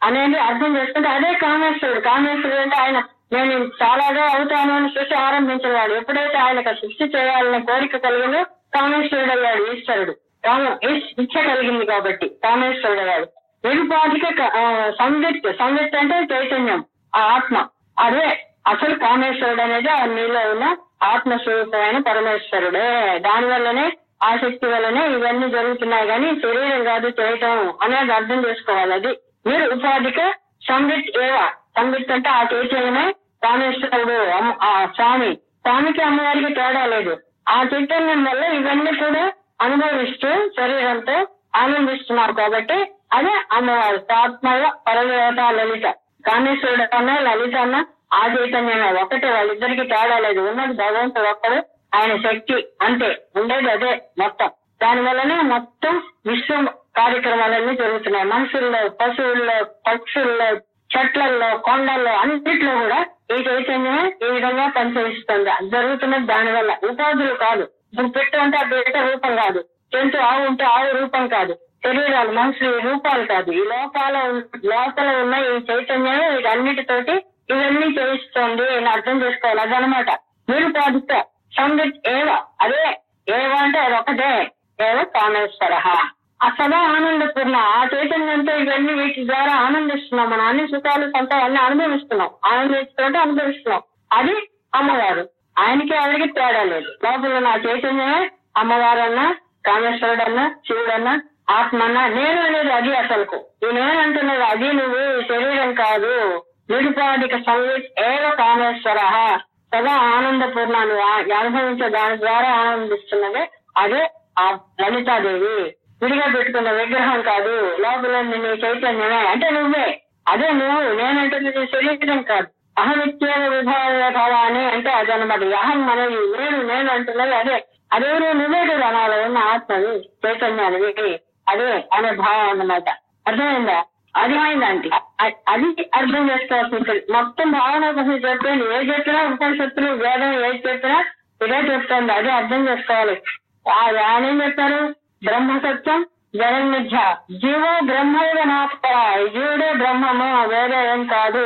అనేది అర్థం చేసుకుంటే అదే కామేశ్వరుడు అంటే ఆయన నేను చాలాగా అవుతాను అని సృష్టి ఆరంభించేవాడు. ఎప్పుడైతే ఆయనకు సృష్టి చేయాలనే కోరిక కలిగిందో కామేశ్వరుడు అయ్యాడు ఈశ్వరుడు. ఇచ్చ కలిగింది కాబట్టి కామేశ్వరుడు అయ్యాడు. నిరుపాధిక సంవిత్ అంటే చైతన్యం, ఆ ఆత్మ. అదే అసలు కామేశ్వరుడు అనేది ఆ నీలో ఉన్న ఆత్మస్వరూపమైన పరమేశ్వరుడే. దానివల్లనే ఆ శక్తి వల్లనే ఇవన్నీ జరుగుతున్నాయి. కానీ శరీరం కాదు చేయటం అనేది అర్థం చేసుకోవాలి. అది మీరు ఉపాధిక సంవిత్ సంవిత్ అంటే ఆ చైతన్యమే కామేశ్వరుడు, ఆ స్వామికి అమ్మవారికి తేడా లేదు. ఆ చైతన్యం వల్ల ఇవన్నీ కూడా అనుభవిస్తూ శరీరంతో ఆనందిస్తున్నారు. కాబట్టి అదే అమ్మవారు. ఆత్మయ పరదేవత లలిత. కామేశ్వరుడు అన్న లలిత అన్న ఆ చైతన్యమే ఒకటే. వాళ్ళిద్దరికి తేడా లేదు. ఉన్నది భగవంతుడు ఒక్కడు, ఆయన శక్తి అంతే. ఉండేది అదే మొత్తం. దానివల్లనే మొత్తం విశ్వం కార్యక్రమాలన్నీ జరుగుతున్నాయి. మనుషుల్లో, పశువుల్లో, పక్షుల్లో, చెట్లల్లో, కొండల్లో, అన్నిట్లో కూడా ఈ చైతన్యమే ఈ విధంగా పనిచేస్తుంది. జరుగుతున్నది దానివల్ల. ఉపాధులు కాదు. ఇప్పుడు పెట్టు అంటే ఆ పెట్ట రూపం కాదు. జంతు ఆవు ఉంటే ఆవు రూపం కాదు. శరీరాలు, మనుషులు రూపాలు కాదు. ఈ లోపల ఉన్న ఈ చైతన్యమే వీటన్నిటితోటి ఇవన్నీ చేయిస్తుంది అని అర్థం చేసుకోవాలి. అదనమాట నిరుపాధిక సంవిత్ అదే అంటే అది ఒకటే. కామేశ్వర ఆ సదా ఆనందపూర్ణ. ఆ చైతన్యంతో ఇవన్నీ వీటి ద్వారా ఆనందిస్తున్నాం. మనం అన్ని సుఖాలు అన్ని అనుభవిస్తున్నాం. అది అమ్మవారు. ఆయనకి ఆవిడికి తేడా లేదు. లోపల నా చైతన్యమే అమ్మవారు అన్నా, కామేశ్వరుడు అన్నా, శివుడన్నా, ఆత్మ అన్నా, నేను అనేది అది. అసలుకు ఈ నేను అంటున్నది అది నువ్వు, శరీరం కాదు. నిరుపాధిక సంవిత్ కామేశ్వర సదా ఆనందపూర్ణ. నువ్వు అనుభవించే దాని ద్వారా ఆనందిస్తున్నదే అదే ఆ లలితాదేవి. విడిగా పెట్టుకున్న విగ్రహం కాదు. లోపల నీ చైతన్యమే అంటే నువ్వే. అదే నువ్వు. నేనంటున్నది నీ శరీరం కాదు. అహమిత్యేవ విభావాన్ని అంటే అదనమాట. అహం అనేది నేను అంటున్నది అదే. అదే నువ్వే కదా నాలో ఉన్న ఆత్మవి, చైతన్యాన్ని. అదే అనే భావం అన్నమాట. అర్థమైందా? అర్థమైందండి. అది అర్థం చేసుకోవాల్సి ఉంటుంది. మొత్తం భావన కోసం చెప్పాను. ఏ చెప్పినా ఉపనిషత్తులు వేదం ఏది చెప్పినా ఇదే చెప్తుంది. అదే అర్థం చేసుకోవాలి. ఆయన ఏం చెప్పారు? బ్రహ్మ సత్యం జగన్మిథ్య, జీవో బ్రహ్మైవ నాపర, జీవుడే బ్రహ్మము వేరే ఏం కాదు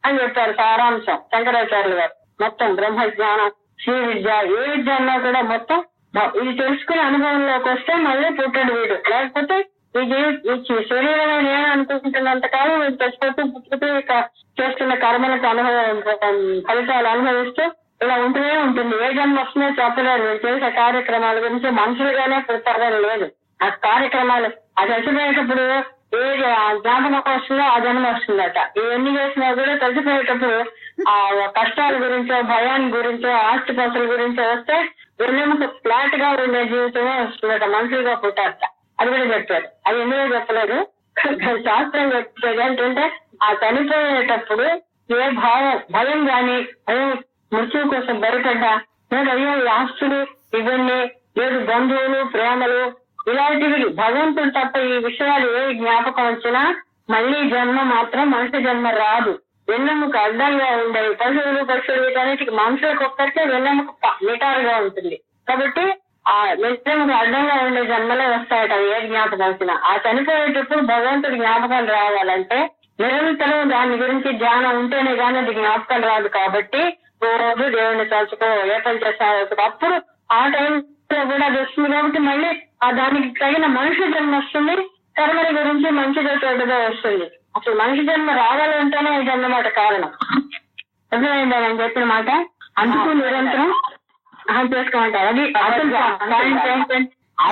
అని చెప్పారు సారాంశం శంకరాచార్యులు గారు. మొత్తం బ్రహ్మ జ్ఞానం, శ్రీ విద్య, ఏ విద్య అన్నా కూడా మొత్తం ఇది తెలుసుకునే అనుభవంలోకి వస్తే మళ్ళీ పుట్టడు వీడు. లేకపోతే ఇది శరీరమే నేను అనుకుంటున్నంత కాలం వీడు పుట్టుతూ చేస్తున్న కర్మలకు ఫలితాలు అనుభవిస్తూ ఇలా ఉంటూనే ఉంటుంది. ఏ జన్మ వస్తుందో చెప్పలేదు. నేను చేసే కార్యక్రమాల గురించి మనుషులుగానే పుట్టారని లేదు. ఆ కార్యక్రమాలు అది చచ్చిపోయేటప్పుడు ఏ జ్ఞాపకం వస్తుందో ఆ జన్మ వస్తుందట. ఇవన్నీ చేసినా కూడా చచ్చిపోయేటప్పుడు ఆ కష్టాల గురించో, భయాన్ని గురించో, ఆస్తి పసుల గురించో వస్తే వెన్నెముక ఫ్లాట్ గా ఉండే జీవితమే వస్తుందట. మనుషులుగా పుట్టారట. అది కూడా చెప్పారు. అది ఎందుకో చెప్పలేదు. శాస్త్రం చెప్పేది ఏంటంటే ఆ చనిపోయేటప్పుడు ఏ భయం గాని, భయం మృత్యువు కోసం భయపడ్డా, లేదు అయ్యో ఆస్తులు ఇవన్నీ లేదు, బంధువులు ప్రేమలు ఇలాంటివి భగవంతుడు తప్ప ఈ విషయాలు ఏ జ్ఞాపకం వచ్చినా మళ్ళీ జన్మ మాత్రం మనిషి జన్మ రాదు. వెన్నెముక అడ్డంగా ఉండేవి. పశువులు పక్షులు వీటన్నిటికి మనుషులకు ఒక్కరికే వెన్నెముక నిటారుగా ఉంటుంది. కాబట్టి ఆ వెన్నెముక అడ్డంగా ఉండే జన్మలే వస్తాయట ఏ జ్ఞాపకం వచ్చినా. ఆ చనిపోయేటప్పుడు భగవంతుడి జ్ఞాపకాలు రావాలంటే నిరంతరం దాని గురించి ధ్యానం ఉంటేనే కానీ అది జ్ఞాపకం రాదు. కాబట్టి రోజు దేవుడిని తలుచుకో, ఏ పని చేస్తావు అప్పుడు ఆ టైంలో కూడా అది వస్తుంది. కాబట్టి మళ్ళీ ఆ దానికి తగిన మనిషి జన్మ వస్తుంది. కర్మల గురించి మంచిగా చెడుగా వస్తుంది. అసలు మనిషి జన్మ రావాలంటేనే ఇది అన్నమాట కారణం. అర్థమైందా నేను చెప్పిన మాట? అందుకు నిరంతరం చేసుకోమంటారు. అది అసలు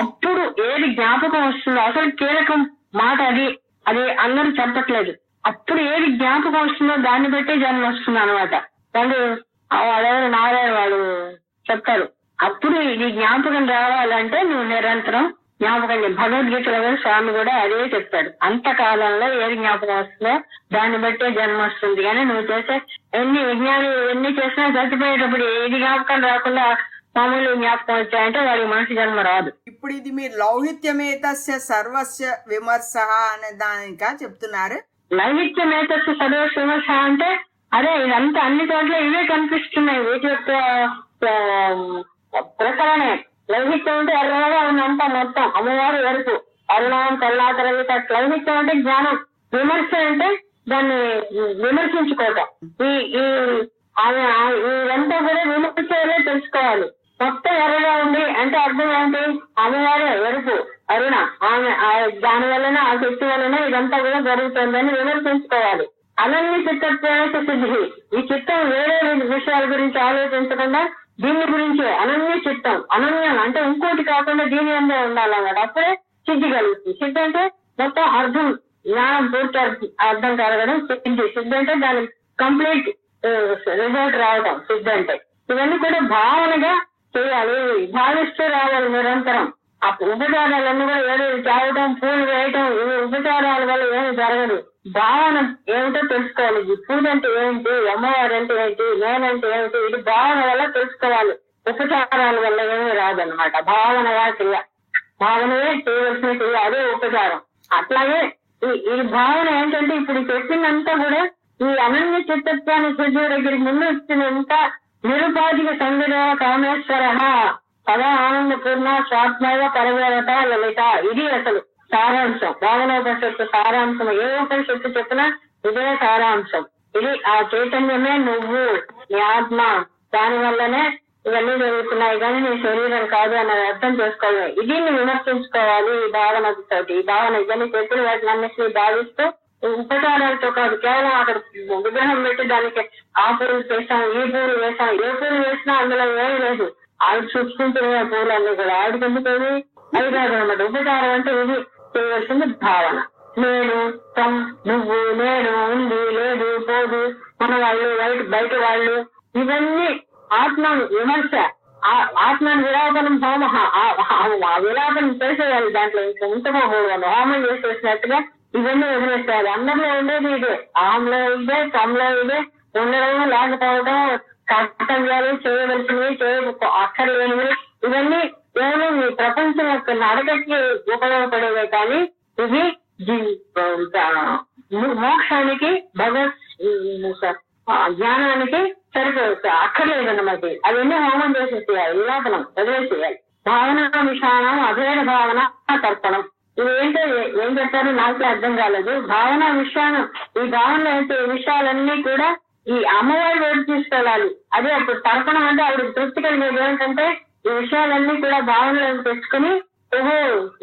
అప్పుడు ఏది జ్ఞాపకం వస్తుందో అసలు కీలకం మాట అది. అది అందరూ చెప్పట్లేదు. అప్పుడు ఏది జ్ఞాపకం వస్తుందో దాన్ని బట్టి జన్మ వస్తుంది అనమాట. వాళ్ళు వాళ్ళెవరు నారాయణ వాళ్ళు చెప్తారు. అప్పుడు ఇది జ్ఞాపకం రావాలంటే నువ్వు నిరంతరం జ్ఞాపకం. భగవద్గీతలో స్వామి కూడా అదే చెప్తాడు. అంతకాలంలో ఏది జ్ఞాపకం వస్తుందో దాన్ని బట్టే జన్మ వస్తుంది. కానీ నువ్వు చేసే ఎన్ని విజ్ఞానం ఎన్ని చేసినా చచ్చిపోయేటప్పుడు ఏది జ్ఞాపకం రాకుండా మామూలు జ్ఞాపకం వచ్చాయంటే వాడికి మనిషి జన్మ రాదు. ఇప్పుడు ఇది మీరు లౌహిత్యమేతస్య సర్వస్య విమర్శ అనే దానికా చెప్తున్నారు? లౌహిత్యమేతస్య సర్వస్య విమర్శ అంటే అదే ఇదంతా అన్ని చోట్ల ఇవే కనిపిస్తున్నాయి. వీటి యొక్క ప్రకరణే. లౌహిత్యం అంటే ఎర్రగా ఉందంతా మొత్తం. అమ్మవారు ఎరుపు, అరుణం కల్లాతర లౌహిత్యం అంటే జ్ఞానం. విమర్శ అంటే దాన్ని విమర్శించుకోవటం. ఇదంతా కూడా విమర్శలే తెలుసుకోవాలి. మొత్తం ఎర్రగా ఉంది అంటే అర్థం ఏంటి? అమ్మవారు ఎరుపు, అరుణ, ఆమె దాని వలన ఆ శక్తి వలన ఇదంతా కూడా జరుగుతుందని విమర్శించుకోవాలి. అనన్య చిత్తత్వానికి సిద్ధి. ఈ చిత్తం వేరే విషయాల గురించి ఆలోచించకుండా దీని గురించే అనన్య చిత్తం. అనన్యం అంటే ఇంకోటి కాకుండా దీని అందే ఉండాలన్నమాట. అప్పుడే సిద్ధి కలుగుతుంది. సిద్ధి అంటే మొత్తం అర్థం, జ్ఞానం పూర్తి అర్థం కలగడం సిద్ధి. సిద్ధి అంటే దాని కంప్లీట్ రిజల్ట్ రావడం సిద్ధి అంటే. ఇవన్నీ కూడా భావనగా చేయాలి, భావిస్తూ రావాలి నిరంతరం. ఆ ఉపచారాలన్నీ కూడా ఏదో తాగటం, పూలు వేయటం, ఇవి ఉపచారాల వల్ల ఏమి జరగదు. భావన ఏమిటో తెలుసుకోవాలి. పూజ అంటే ఏంటి, అమ్మవారు అంటే ఏంటి, నేనంటే ఏమిటి, ఇది భావన వల్ల తెలుసుకోవాలి. ఉపచారాల వల్ల ఏమీ రాదన్నమాట. భావనగా చేయాలి. భావనయే చేయవలసిన అదే ఉపచారం. అట్లాగే ఈ భావన ఏంటంటే ఇప్పుడు చెప్పిందంతా కూడా ఈ అనన్య చిత్తత్వాన్ని సిద్ధి దగ్గరికి ముందు వచ్చినంత నిరుపాధిక సంగదేవ కామేశ్వర సదా ఆనందపూర్ణ స్వాత్మైవ పరవేవత లలిత. ఇది అసలు సారాంశం. భావనోపనిషత్తు సారాంశం. ఏ ఉపనిషత్తు చెప్పినా ఇదే సారాంశం. ఇది ఆ చైతన్యమే నువ్వు, నీ ఆత్మ. దాని వల్లనే ఇవన్నీ జరుగుతున్నాయి కానీ నీ శరీరం కాదు అన్నది అర్థం చేసుకోవాలి. ఇది విమర్శించుకోవాలి ఈ భావనతోటి. ఈ భావన ఇవన్నీ చెప్పిన వాటిని అన్నిటినీ భావిస్తూ ఉపచారాలతో కాదు, కేవలం అక్కడ విగ్రహం పెట్టి దానికి ఆ పూలు వేసాం, ఈ పూలు వేసాం, ఏ పూలు వేసినా అందులో ఏమీ లేదు. ఆవిడ చూసుకుంటున్న పూలన్నీ కూడా ఆవిడకి ఎందుకు అది కాదు అన్నమాట. ఉపచారం అంటే ఇది చేయవలసింది భావన. నేను, నువ్వు, నేను, ఉంది, లేదు, పోదు, మన వాళ్ళు, బయట వాళ్ళు, ఇవన్నీ ఆత్మ విమర్శ. ఆత్మను విలాపనం హోమ. ఆ విలాపనం చేసేయాలి. దాంట్లో ఇంకా ఉంటపోకూడదు. హోమం చేసేసినట్టుగా ఇవన్నీ వదిలేస్తారు. అందరిలో ఉండేది ఇదే. ఆమెలో ఇదే, తమలో ఇదే. ఉండడం, లేకపోవడం, కర్తవ్యాలు చేయవలసినవి, అక్కర్లేనివి, ఇవన్నీ కేవలం ఈ ప్రపంచం యొక్క నడకకి ఉపయోగపడేవే కానీ ఇవి మోక్షానికి భగవత్ జ్ఞానానికి సరిపోతుంది, అక్కర్లేదన్నమాట. అవన్నీ హోమం చేసేసేయాలి, విలాపనం వదిలేసేయాలి. భావన విషానం అభేద భావన తర్పణం. ఇవేంటో ఏం చెప్పారో నాకే అర్థం కాలేదు. భావన విషయానం, ఈ భావనలో అయితే ఈ విషయాలన్నీ కూడా ఈ అమ్మవారి వైపు తీసుకెళ్ళాలి. అదే అప్పుడు తర్పణం అంటే ఆవిడ తృప్తి కలిగేది ఏంటంటే ఈ విషయాలన్నీ కూడా భావనలోకి తెచ్చుకుని ఓహో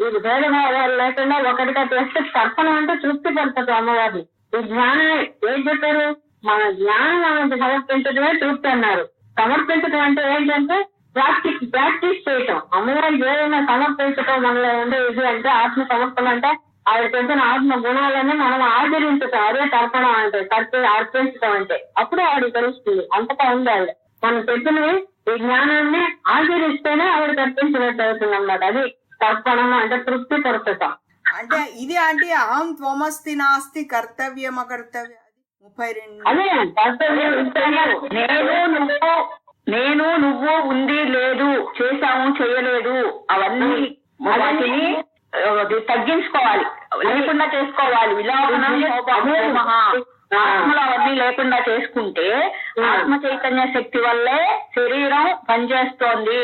ఇది భేదభావాలు లేకుండా ఒకటిగా చేస్తే తర్పణం అంటే తృప్తి పడుతుంది అమ్మవారిని. ఈ జ్ఞానం ఏం చెప్పారు, మన జ్ఞానం మనకి సమర్పించడమే తృప్తి అన్నారు. సమర్పించడం అంటే ఏంటంటే ప్రాక్టీస్ చేయటం. అమ్మవారికి ఏదైనా సమర్పించటం మనలో ఉండే ఇది అంటే ఆత్మ సమర్పణ అంటే ఆవిడ చెప్పిన ఆత్మ గుణాలని మనం ఆచరించటం, అదే తర్పణం అంటే అర్పించటం అంటే. అప్పుడే ఆవిడకి తెలుస్తుంది అంతటా ఉంది ఆవిడ. మనం చెప్పినవి ఈ జ్ఞానాన్ని ఆచరిస్తేనే ఆవిడ కర్పించినట్టు అవుతుంది అన్నమాట. అది తర్పణం అంటే తృప్తి పరచటం. అంటే ఇది అంటే అహం త్వమస్తి నాస్తి కర్తవ్యం అకర్తవ్యం 32. అదే కర్తవ్యం. నేను నువ్వు ఉంది లేదు, చేశాము చేయలేదు, అవన్నీ వాటిని తగ్గించుకోవాలి, లేకుండా చేసుకోవాలి. ఆత్మలో అవన్నీ లేకుండా చేసుకుంటే ఆత్మ చైతన్య శక్తి వల్లే శరీరం పనిచేస్తోంది,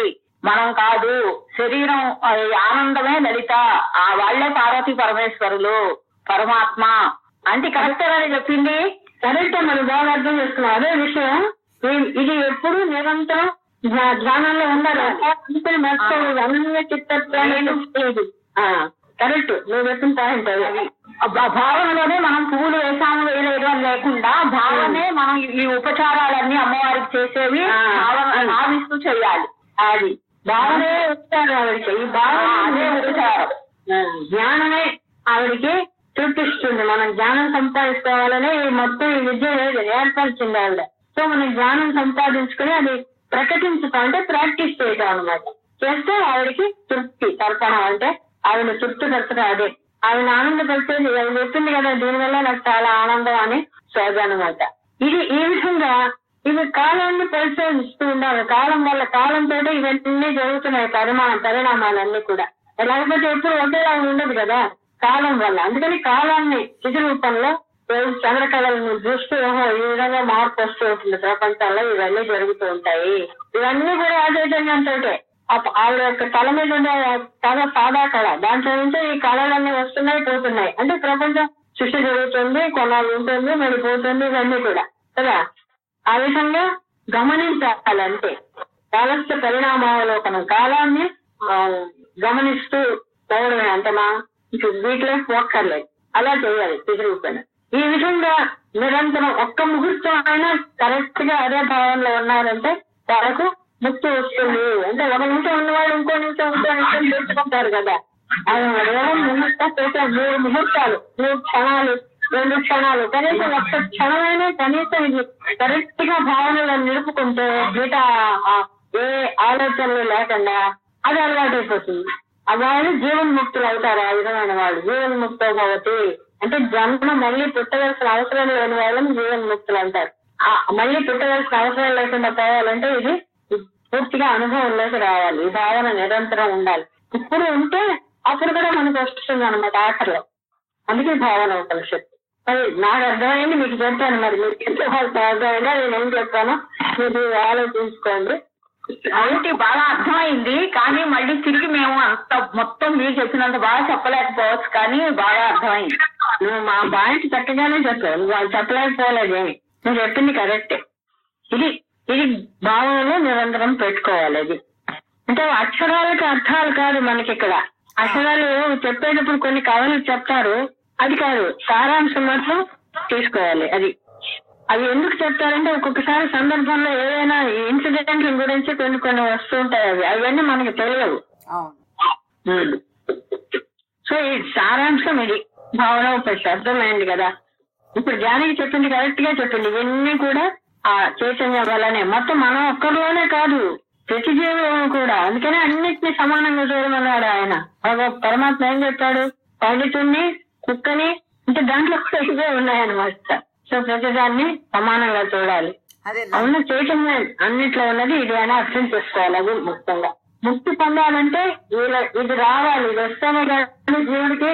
మనం కాదు. శరీరం ఆనందమే లలిత, ఆ వాళ్లే పార్వతీ పరమేశ్వరులు, పరమాత్మ అంటే కరెక్ట్ అని చెప్పింది. కరెక్ట్, మనం బాగా అర్థం చేసుకున్నాం. అదే విషయం, ఇది ఎప్పుడు నిరంతరం ధ్యానంలో ఉండాలి. మర్చిపోలేదు, అనన్య చిత్తత్వాన్ని కరెక్ట్ నువ్వు చెప్పిన పాయింట్. అది భావనలోనే మనం పువ్వులు వేసాము వేయలేదు అని లేకుండా భావనే మనం ఈ ఉపచారాలన్నీ అమ్మవారికి చేసేవి భావిస్తూ చెయ్యాలి. అది భావనే ఉపచారం ఆవిడికి, ఈ భావన అదే ఉపచారం. జ్ఞానమే ఆవిడికి చూపిస్తుంది. మనం జ్ఞానం సంపాదించుకోవాలని మొత్తం ఈ విద్య ఏర్పరిచింది ఆవిడ. సో మనం జ్ఞానం సంపాదించుకుని అది ప్రకటించుతాం అంటే ప్రాక్టీస్ చేయటం అనమాట. చేస్తే ఆవిడకి తృప్తి. తర్పణం అంటే ఆవిడ తృప్తి పరచడం. అదే ఆవిడ ఆనందపరిచేది. ఆవిడ చెప్పింది కదా దీనివల్ల నాకు చాలా ఆనందం అని సోజ అనమాట. ఇది ఈ విధంగా ఇవి కాలాన్ని పరిశోధిస్తూ ఉండాలి. కాలం వల్ల కాలంతో ఇవన్నీ జరుగుతున్నాయి, పరిణామాలన్నీ కూడా. లేకపోతే ఎప్పుడు ఒకేలా ఉండదు కదా కాలం వల్ల. అందుకని కాలాన్ని స్థితి రూపంలో చంద్రకళలను చూస్తూ ఈ విధంగా మార్పు వస్తూ ఉంటుంది ప్రపంచంలో. ఇవన్నీ జరుగుతూ ఉంటాయి. ఇవన్నీ కూడా ఆ చైతన్యంతో ఆవిడ యొక్క తల మీద ఉండే కళ సాదా కళ, దాంట్లో నుంచి ఈ కళలన్నీ వస్తున్నాయి పోతున్నాయి. అంటే ప్రపంచం సృష్టి జరుగుతుంది, కొనాలు ఉంటుంది, మరి పోతుంది, ఇవన్నీ కూడా కదా. ఆ విధంగా గమనించాలంటే కాలస్థ పరిణామావలోకనం, కాలాన్ని గమనిస్తూ పోవడమే. అంతమా వీటిలో పోక్కర్లేదు, అలా చేయాలి స్థితి రూపంలో. ఈ విధంగా నిరంతరం ఒక్క ముహూర్తం అయినా కరెక్ట్ గా అదే భావంలో ఉన్నారంటే వాళ్ళకు ముక్తి వస్తుంది. అంటే ఒక నిమిషం ఉన్నవాళ్ళు ఇంకో నిమిషం తెలుసుకుంటారు కదా. అది ముహూర్తం 3 ముహూర్తాలు, 3 క్షణాలు, 2 క్షణాలు, కనీసం ఒక్క క్షణమైనా కనీసం ఇది కరెక్ట్ గా భావనలను నిలుపుకుంటే మిగతా ఏ ఆలోచనలు లేకుండా అది అలవాటైపోతుంది. వాళ్ళు జీవన్ముక్తులు అవుతారు. ఆ విధమైన వాళ్ళు జీవన్ముక్తో భవతి అంటే జన్మ మళ్ళీ పుట్టవలసిన అవసరం లేని వాళ్ళని జీవన్ముక్తులు అంటారు. మళ్ళీ పుట్టవలసిన అవసరం లేకుండా పోవాలంటే ఇది పూర్తిగా అనుభవంలోకి రావాలి. ఈ భావన నిరంతరం ఉండాలి. ఇప్పుడు ఉంటే అప్పుడు కూడా మనకు వస్తుంది అనమాట ఆఖరిలో. అందుకే భావన ఉపనిషత్తు. మరి నాకు అర్థమైంది, మీకు చెప్పాను. మరి మీరు ఎంత అర్థమైనా నేనేం చెప్పానో మీరు ఆలోచించుకోండి. అవుటి బాగా అర్థమైంది, కానీ మళ్ళీ తిరిగి మేము అంత మొత్తం మీరు చెప్పినంత బాగా చెప్పలేకపోవచ్చు, కానీ బాగా అర్థమైంది. నువ్వు మా పాయింట్ చక్కగానే చెప్పావు, వాళ్ళు చెప్పలేకపోలేదేమి. నువ్వు చెప్పింది కరెక్టే. ఇది భావనలో నిరంతరం పెట్టుకోవాలి. అది అంటే అక్షరాలకి అర్థాలు కాదు మనకి ఇక్కడ. అక్షరాలు చెప్పేటప్పుడు కొన్ని కథలు చెప్తారు, అది కాదు, సారాంశం మాత్రం తీసుకోవాలి. అవి ఎందుకు చెప్తారంటే ఒక్కొక్కసారి సందర్భంలో ఏదైనా ఇన్సిడెంట్ల గురించి కొన్ని వస్తూ ఉంటాయి. అవన్నీ మనకి తెలియవు. సో ఈ సారాంశం ఇది భావన ఉపనిషత్తు. అర్థమైంది కదా. ఇప్పుడు జానకి చెప్పింది కరెక్ట్ గా చెప్పింది. ఇవన్నీ కూడా ఆ చైతన్యం వల్లనే. మొత్తం మనం ఒక్కరిలోనే కాదు, ప్రతి జీవం కూడా. అందుకనే అన్నిటినీ సమానంగా చూడమన్నాడు ఆయన. పరమాత్మ ఏం చెప్పాడు, పండితుడిని, కుక్కని, అంటే దాంట్లో కూడా ఇవే ఉన్నాయన్నమాట. సో ప్రతిదాన్ని సమానంగా చూడాలి. ఉన్న చైతన్యం అన్నిట్లో ఉన్నది ఇది అని అర్థం చేసుకోవాలి. అది ముఖ్యంగా ముక్తి పొందాలంటే ఇది రావాలి, ఇది వస్తేనే కానీ జీవుడికి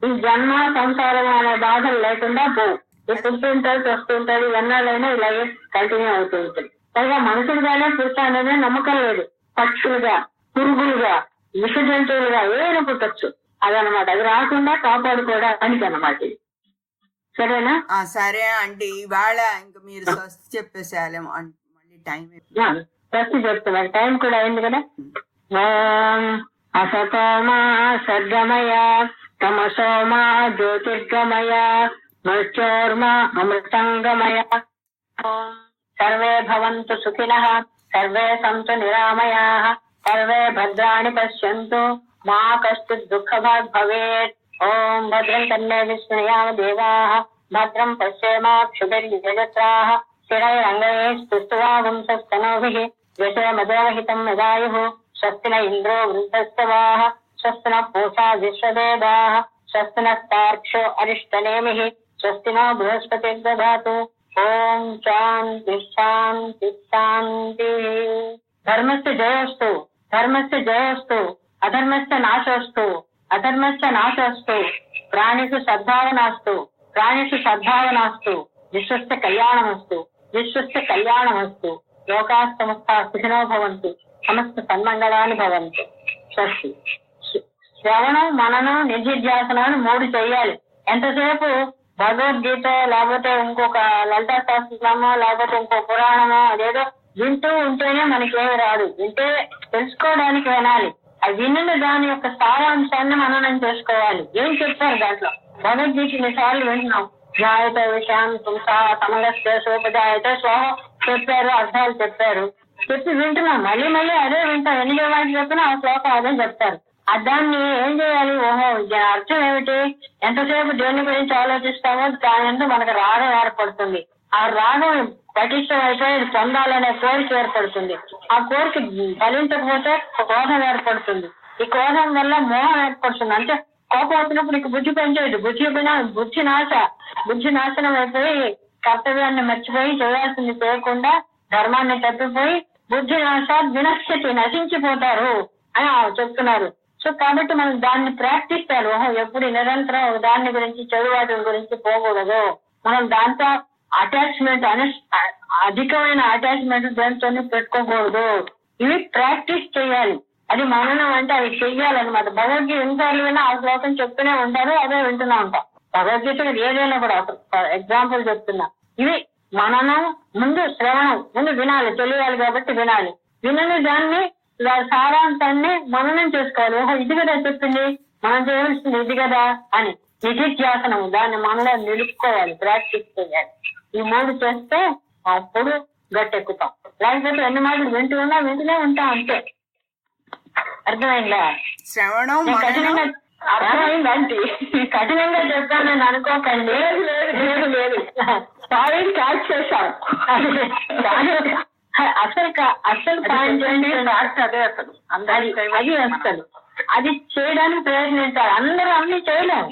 ఈ జన్మ సంసారం అనే బాధలు లేకుండా పోవు. పుట్టుంటది వస్తుంటది, ఎన్నాళ్ళైనా ఇలాగే కంటిన్యూ అవుతూ ఉంటుంది. పైగా మనుషులుగానే పుట్టాలనే నమ్మకం లేదు. పక్షులుగా, పురుగులుగా, విష జంతువులుగా ఏమైనా పుట్టచ్చు. అదనమాట, అది రాకుండా కాపాడుకోవడానికి అన్నమాట ఇది. సరేనా? సరే అండి, ఇవాళ ఇంకా మీరు స్వస్తి చెప్పేసేయాలేమో, మళ్ళీ టైం స్వస్తి చెప్తున్నారు, టైం కూడా అయింది కదా. ఓం అసతోమా సద్గమయ తమసోమా జ్యోతిర్గమయ మృత్యోర్మా అమృతంగమయ. ఓం సర్వే భవంతు సుఖినః, సర్వే సంతు నిరామయాః, సర్వే భద్రాణి పశ్యంతు, మా కశ్చిత్ దుఃఖభాగ్ భవేత్. ఓం భద్రం కన్నే శృణుయామ దేవాః, భద్రం పశ్యేమాక్షుభిర్యజత్రాః, స్థిరైరంగైః స్తుష్ట్వా వంశస్తనూభిః, యశోమదేవహితం యదాయుః. స్వస్తి న ఇంద్రో వృద్ధస్తవాః, స్వస్తి నః పూషా విశ్వదేవాః, స్వస్తి నస్తార్క్ష్యో అరిష్టనేమిః, స్వస్తి నో బృహస్పతిర్దధాతు. ఓం శాంతి శాంతి శాంతి. ధర్మస్య జయోస్తు, ధర్మస్య జయోస్తు, అధర్మస్య నాశోస్తు, అధర్మస్య నాశోస్తు, ప్రాణిషు సద్భావనాస్తు, ప్రాణిషు సద్భావనాస్తు, విశ్వస్య కళ్యాణమస్తు, విశ్వస్య కళ్యాణమస్తు. లోకాః సమస్తాః సుఖినో భవంతు, సమస్త సన్మంగళాని భవంతు. స్వస్తి. శ్రవణం, మననం, నిధిధ్యాసనం 3 చెయ్యాలి. ఎంతసేపు భగవద్గీత లేకపోతే ఇంకొక లలితా శాస్త్రమో లేకపోతే ఇంకో పురాణమో అదేదో వింటూ ఉంటేనే మనకేమి రాదు. వింటే తెలుసుకోవడానికి వినాలి. అది విన్న దాని యొక్క సారాంశాన్ని మననం చేసుకోవాలి. ఏం చెప్తారు దాంట్లో? భగవద్గీత ఎన్నిసార్లు వింటున్నాం. జాయత విషయం సమలస్యోపజాయత స్వహ చెప్పారు, అర్థాలు చెప్పారు, చెప్పి వింటున్నాం. మళ్ళీ మళ్ళీ అదే వింటాం. ఎన్ని వాటికి చెప్పినా ఆ శ్లోకం అదే చెప్తారు. దాన్ని ఏం చేయాలి? ఓహో, అర్థం ఏమిటి? ఎంతసేపు దేని గురించి ఆలోచిస్తామో దాని మనకు రాగం ఏర్పడుతుంది. ఆ రాగం పటిష్టమైతే పొందాలనే కోరిక ఏర్పడుతుంది. ఆ కోరిక ఫలించకపోతే క్రోధం ఏర్పడుతుంది. ఈ క్రోధం వల్ల మోహం ఏర్పడుతుంది. అంటే కోపం వచ్చినప్పుడు నీకు బుద్ధి పనిచేయదు. బుద్ధి నాశనం అయిపోయి కర్తవ్యాన్ని మర్చిపోయి చేయాల్సింది చేయకుండా ధర్మాన్ని తప్పిపోయి బుద్ధి నాశాత్ వినశ్యతి, నశించిపోతారు అని చెప్తున్నారు. సో కాబట్టి మనం దాన్ని ప్రాక్టీస్ చేయాలి. ఓహో, ఎప్పుడు నిరంతరం దాని గురించి చెడు వాటి గురించి పోకూడదు. మనం దాంతో అటాచ్మెంట్ అధికమైన అటాచ్మెంట్ దాంతో పెట్టుకోకూడదు. ఇవి ప్రాక్టీస్ చేయాలి. అది మననం అంటే అది చెయ్యాలన్నమాట. భగవద్గీత ఎన్నిసార్లు విన్నా ఆ శ్లోకం చెప్తూనే ఉంటారు, అదే వింటూనే ఉంటాం. భగవద్గీత ఏదైనా కూడా ఎగ్జాంపుల్ చెప్తున్నా. ఇవి మననం, ముందు శ్రవణం, ముందు వినాలి, తెలియాలి కాబట్టి వినాలి. వినని దాన్ని సారాంశాన్ని మననం చేసుకోవాలి. ఓహో, ఇది కదా చెప్పింది, మనం చేయవలసింది ఇది కదా అని నిధిధ్యాసనం, దాన్ని మనలో నిలుపుకోవాలి, ప్రాక్టీస్ చేయాలి. ఈ 3 చేస్తే అప్పుడు గట్టెక్కుతాం. లేకపోతే ఎన్ని మాటలు వింటూనే ఉంటాం అంతే. అర్థమైందా? శ్రవణం కఠినంగా అర్థమైందంటే కఠినంగా చెప్తాను నేను అనుకోకండి. లేదు పాయింట్ క్యాచ్ చేశాం. అసలు పాయింట్ అదే అసలు అది వస్తుంది. అది చేయడానికి ప్రయత్నించాలి. అందరూ అన్ని చేయలేము.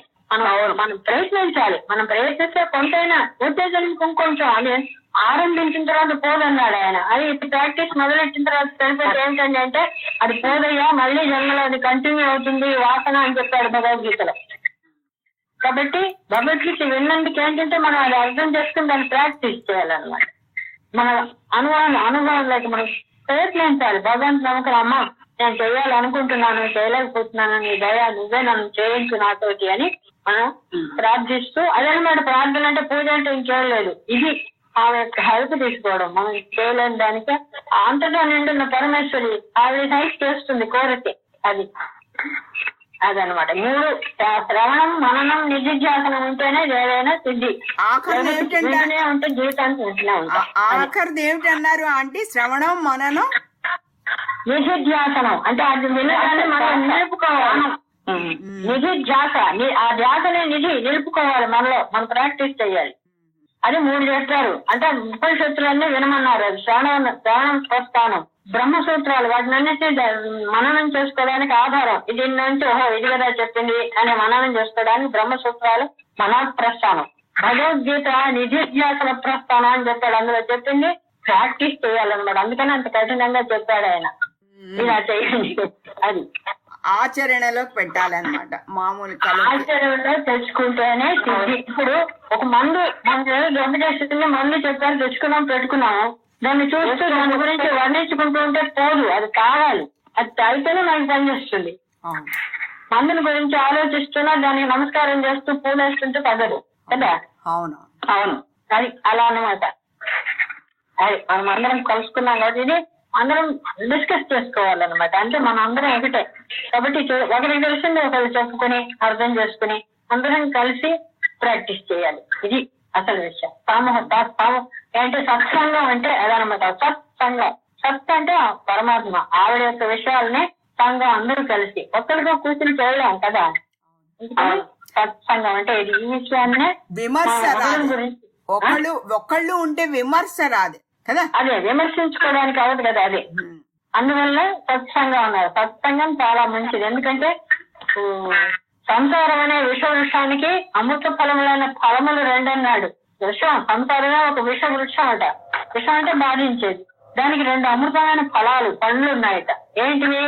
మనం ప్రయత్నించాలి. మనం ప్రయత్నిస్తే కొంతైనా ఉత్తేజానికి ఇంకొంచెం అది ఆరంభించిన తర్వాత పోదన్నాడు ఆయన. అది ప్రాక్టీస్ మొదలెట్టిన తర్వాత సరిపోతే ఏంటంటే అది పోదయ్యా, మళ్ళీ జన్మలో అది కంటిన్యూ అవుతుంది వాసన అని చెప్పాడు భగవద్గీతలో. కాబట్టి భగవద్గీత విన్నందుకు ఏంటంటే మనం అది అర్థం చేసుకుని దాన్ని ప్రాక్టీస్ చేయాలన్నమాట. మన అనుభవంలోకి మనం ప్రయత్నించాలి. భగవంతు నమ్మకం, అమ్మ నేను చేయాలనుకుంటున్నాను, చేయలేకపోతున్నాను, నీ దయ నువ్వే నన్ను చేయించు నాతోటి అని మనం ప్రార్థిస్తూ, అదనమాట ప్రార్థన అంటే పూజ అంటే ఇంకేం లేదు. ఇది ఆమె యొక్క హెల్ప్ తీసుకోవడం. మనం చేయలేని దానికి అంతటా నిండున్న పరమేశ్వరి ఆవిడ హెల్ప్ చేస్తుంది కోరితే. అదనమాట 3 శ్రవణం, మననం, నిధిధ్యాసనం ఉంటేనే ఏదైనా సిద్ధి. ఉంటే జీవితానికి ఉంటూనే ఉంటాం. ఆఖరిది ఏమిటన్నారు ఆంటీ? శ్రవణం, మననం, నిధిధ్యాసనం అంటే అది వినగానే మనం నిలుపుకోవాలి. నిధిధ్యాస, ఆ ధ్యాసనే నిలుపుకోవాలి మనలో. మనం ప్రాక్టీస్ చేయాలి. అది 3 చెప్పారు. అంటే ఉపనిషత్తులన్నీ వినమన్నారు. అది శ్రవణం స్వస్థానం, బ్రహ్మసూత్రాలు వాటిని అన్నిటి మననం చేసుకోవడానికి ఆధారం. ఇది నుంచి ఓహో ఇది కదా చెప్పింది అని మననం చేసుకోవడానికి బ్రహ్మసూత్రాలు మనఃప్రస్థానం. భగవద్గీత నిధిధ్యాసన ప్రస్థానం అని చెప్పాడు. అందులో చెప్పింది ప్రాక్టీస్ చేయాలన్నమాట. అందుకని అంత కఠినంగా చెప్పాడు ఆయన. ఇలా చేయండి. అది ఆచరణలోకి పెట్టాలన్నమాట. మామూలు కళ ఆచరణలో తెచ్చుకుంటేనే సిద్ధి. ఇప్పుడు ఒక మందు దొంగ చేస్తుంది, మందు చెప్పారు, తెచ్చుకున్నాం, పెట్టుకున్నాము, దాన్ని చూస్తూ దాని గురించి వర్ణించుకుంటూ ఉంటే పోదు, అది కావాలి. అది తాగితేనే మనకి పనిచేస్తుంది. మందుని గురించి ఆలోచిస్తున్నా దానికి నమస్కారం చేస్తూ పూలు వేస్తుంటే తగ్గదు కదా. అవును అవును, అది అలా అన్నమాట. అది మనం అందరం కలుసుకున్నాం కాబట్టి ఇది అందరం డిస్కస్ చేసుకోవాలన్నమాట. అంటే మనం అందరం ఒకటే కాబట్టి ఒకరికి తెలిసింది ఒకరు చెప్పుకొని అర్థం చేసుకుని అందరం కలిసి ప్రాక్టీస్ చేయాలి. ఇది అసలు విషయం. అంటే సత్సంగం అంటే అదనమాట. సత్సంగం, సత్ అంటే పరమాత్మ, ఆవిడ యొక్క విషయాలని సంఘం అందరూ కలిసి ఒక్కరితో కూర్చుని చేయలేం కదా. సత్సంగం అంటే ఇది. ఈ విషయాన్ని విమర్శ గురించి ఒకళ్ళు ఉంటే విమర్శ రాదు కదా. అదే విమర్శించుకోవడానికి అవ్వదు కదా. అదే అందువల్ల సత్సంగం అన్నారు. సత్సంగం చాలా మంచిది. ఎందుకంటే సంసారం అనే విషానికి అమృత ఫలములైన ఫలములు రెండన్నాడు. విషం, సంసారమే ఒక విష వృక్షం అట. విషం అంటే బాధించేది. దానికి 2 అమృతమైన ఫలాలు, పండ్లు ఉన్నాయట. ఏంటివి?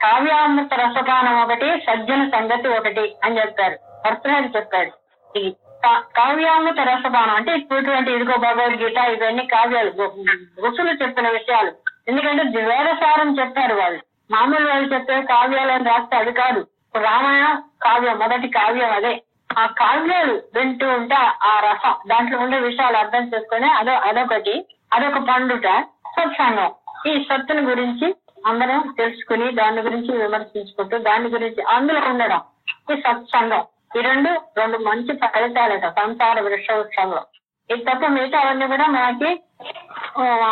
కావ్యామృత రసపానం ఒకటి, సజ్జన సంగతి ఒకటి అని చెప్పారు. భర్తగారు చెప్పాడు. ఇది కావ్యామృత రసపానం అంటే ఇటువంటి ఇదిగో భగవద్గీత, ఇవన్నీ కావ్యాలు, ఋషులు చెప్పిన విషయాలు. ఎందుకంటే వేదసారం చెప్పారు వాళ్ళు. మామూలు వాళ్ళు చెప్పే కావ్యాలు అని రాస్తే అది కాదు. రామాయణం కావ్యం, మొదటి కావ్యం అదే. ఆ కావ్యాలు వింటూ ఉంటే ఆ రసం, దాంట్లో ఉండే విషయాలు అర్థం చేసుకుని అదొకటి, అదొక పండుట సత్సంగం. ఈ సత్తుని గురించి అందరం తెలుసుకుని దాని గురించి విమర్శించుకుంటూ దాని గురించి అందులో ఉండడం ఈ సత్సంగం. ఈ రెండు మంచి ఫలితాలట సంసార వృక్షంలో. ఇది తప్ప మిగతా అవన్నీ కూడా మనకి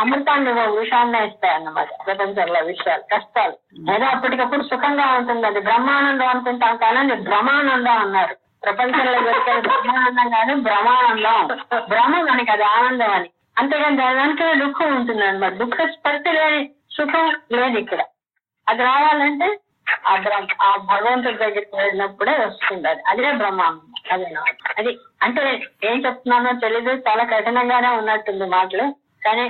అమృతాన్ని విషయాన్ని ఇస్తాయి అన్నమాట. ప్రపంచంలో విషయాలు, కష్టాలు ఏదో అప్పటికప్పుడు సుఖంగా ఉంటుంది. అది బ్రహ్మానందం అనుకుంటాం కానీ అది భ్రమానందం అన్నారు. ప్రపంచంలో దొరికే బ్రహ్మానందం కాదు, భ్రమానందం. భ్రమ మనకి అది ఆనందం అని. అంతేగాని దానికే దుఃఖం ఉంటుంది అనమాట. దుఃఖ స్పర్శ లేని సుఖం లేదు ఇక్కడ. అది రావాలంటే ఆ భగవంతుడి దగ్గరికి వెళ్ళినప్పుడే వస్తుంది. అది అదే బ్రహ్మానందం. అది అంటే ఏం చెప్తున్నానో తెలీదు, చాలా కఠినంగానే ఉన్నట్టుంది మాటలు. కానీ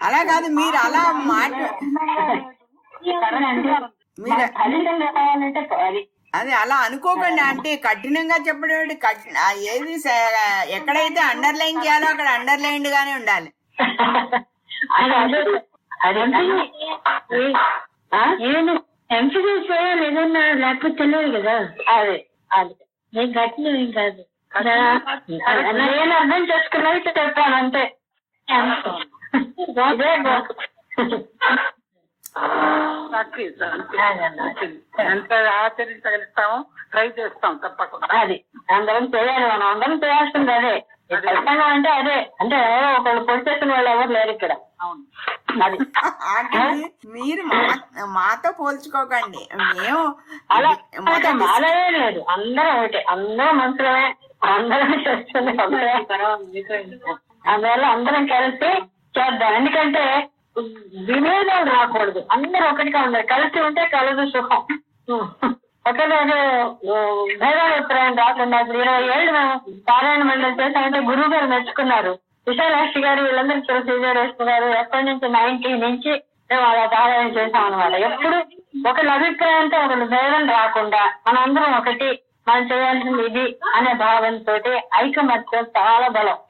అలా కాదు, మీరు అలా అది అలా అనుకోకండి. అంటే కఠినంగా చెప్పడం ఏది ఎక్కడైతే అండర్లైన్ చేయాలో అక్కడ అండర్లైన్డ్ గానే ఉండాలి. ఎంఫసిస్ చేయాలి ఏదన్నా, లేకపోతే తెలియదు కదా. అదే అది నీకు గట్టిన ఏం కాదు. నేను అర్థం చేసుకున్నది చెప్పాను అంతే. ఎంత ఆచరించగలుగుతామో ట్రై చేస్తాం తప్పకుండా. అది అందరం చేయాలి, మనం అందరం చేయాల్సింది అదే. ఖచ్చితంగా అంటే అదే. అంటే ఒకళ్ళు పొడిచేసిన వాళ్ళు ఎవరు లేరు ఇక్కడ. అవును, అది మీరు మాతో పోల్చుకోకండి. మేము అలా లేదు, అందరం ఒకటే, అందరం మనుషులమే, అందరం చేస్తుంది. అందువల్ల అందరం కలిసి చేద్దాం. ఎందుకంటే విభేదం రాకూడదు, అందరూ ఒకటిగా ఉండాలి. కలిసి ఉంటే కలదు సుఖం. ఒకరోజు భేదాభిప్రాయం రాకుండా 20 ఏళ్ళు మేము పారాయణ మండలి చేశామంటే గురువు గారు మెచ్చుకున్నారు. విశాలాక్షి గారు వీళ్ళందరూ తెలుసు, విజయలక్ష్మి గారు. ఎప్పటి నుంచి 90 నుంచి మేము అలా పారాయణ చేశాం అనమాట. ఎప్పుడు ఒకళ్ళ అభిప్రాయంతో ఒకళ్ళు భేదం రాకుండా మనందరం ఒకటి, మనం చేయాల్సింది ఇది అనే భావంతో ఐకమత్యం చాలా బలం.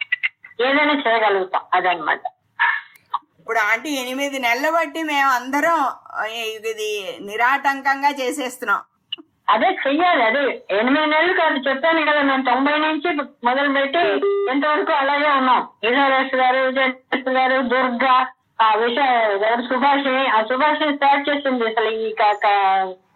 ఏదైనా చేయగలుగుతాం. అదనమాట. ఇప్పుడు ఆంటీ 8 నెలలు బట్టి మేము అందరం ఇది నిరాటంకంగా చేసేస్తున్నాం. అదే చెయ్యాలి. అదే 8 నెలలు కాదు, చెప్పాను కదా, మేము 90 నుంచి మొదలు పెట్టి ఎంతవరకు అలాగే ఉన్నాం. విజయలక్ష్మి గారు, విజయలక్ష్మి గారు, దుర్గా, సుభాషిణి. ఆ సుభాషిణి స్టార్ట్ చేసింది అసలు ఈ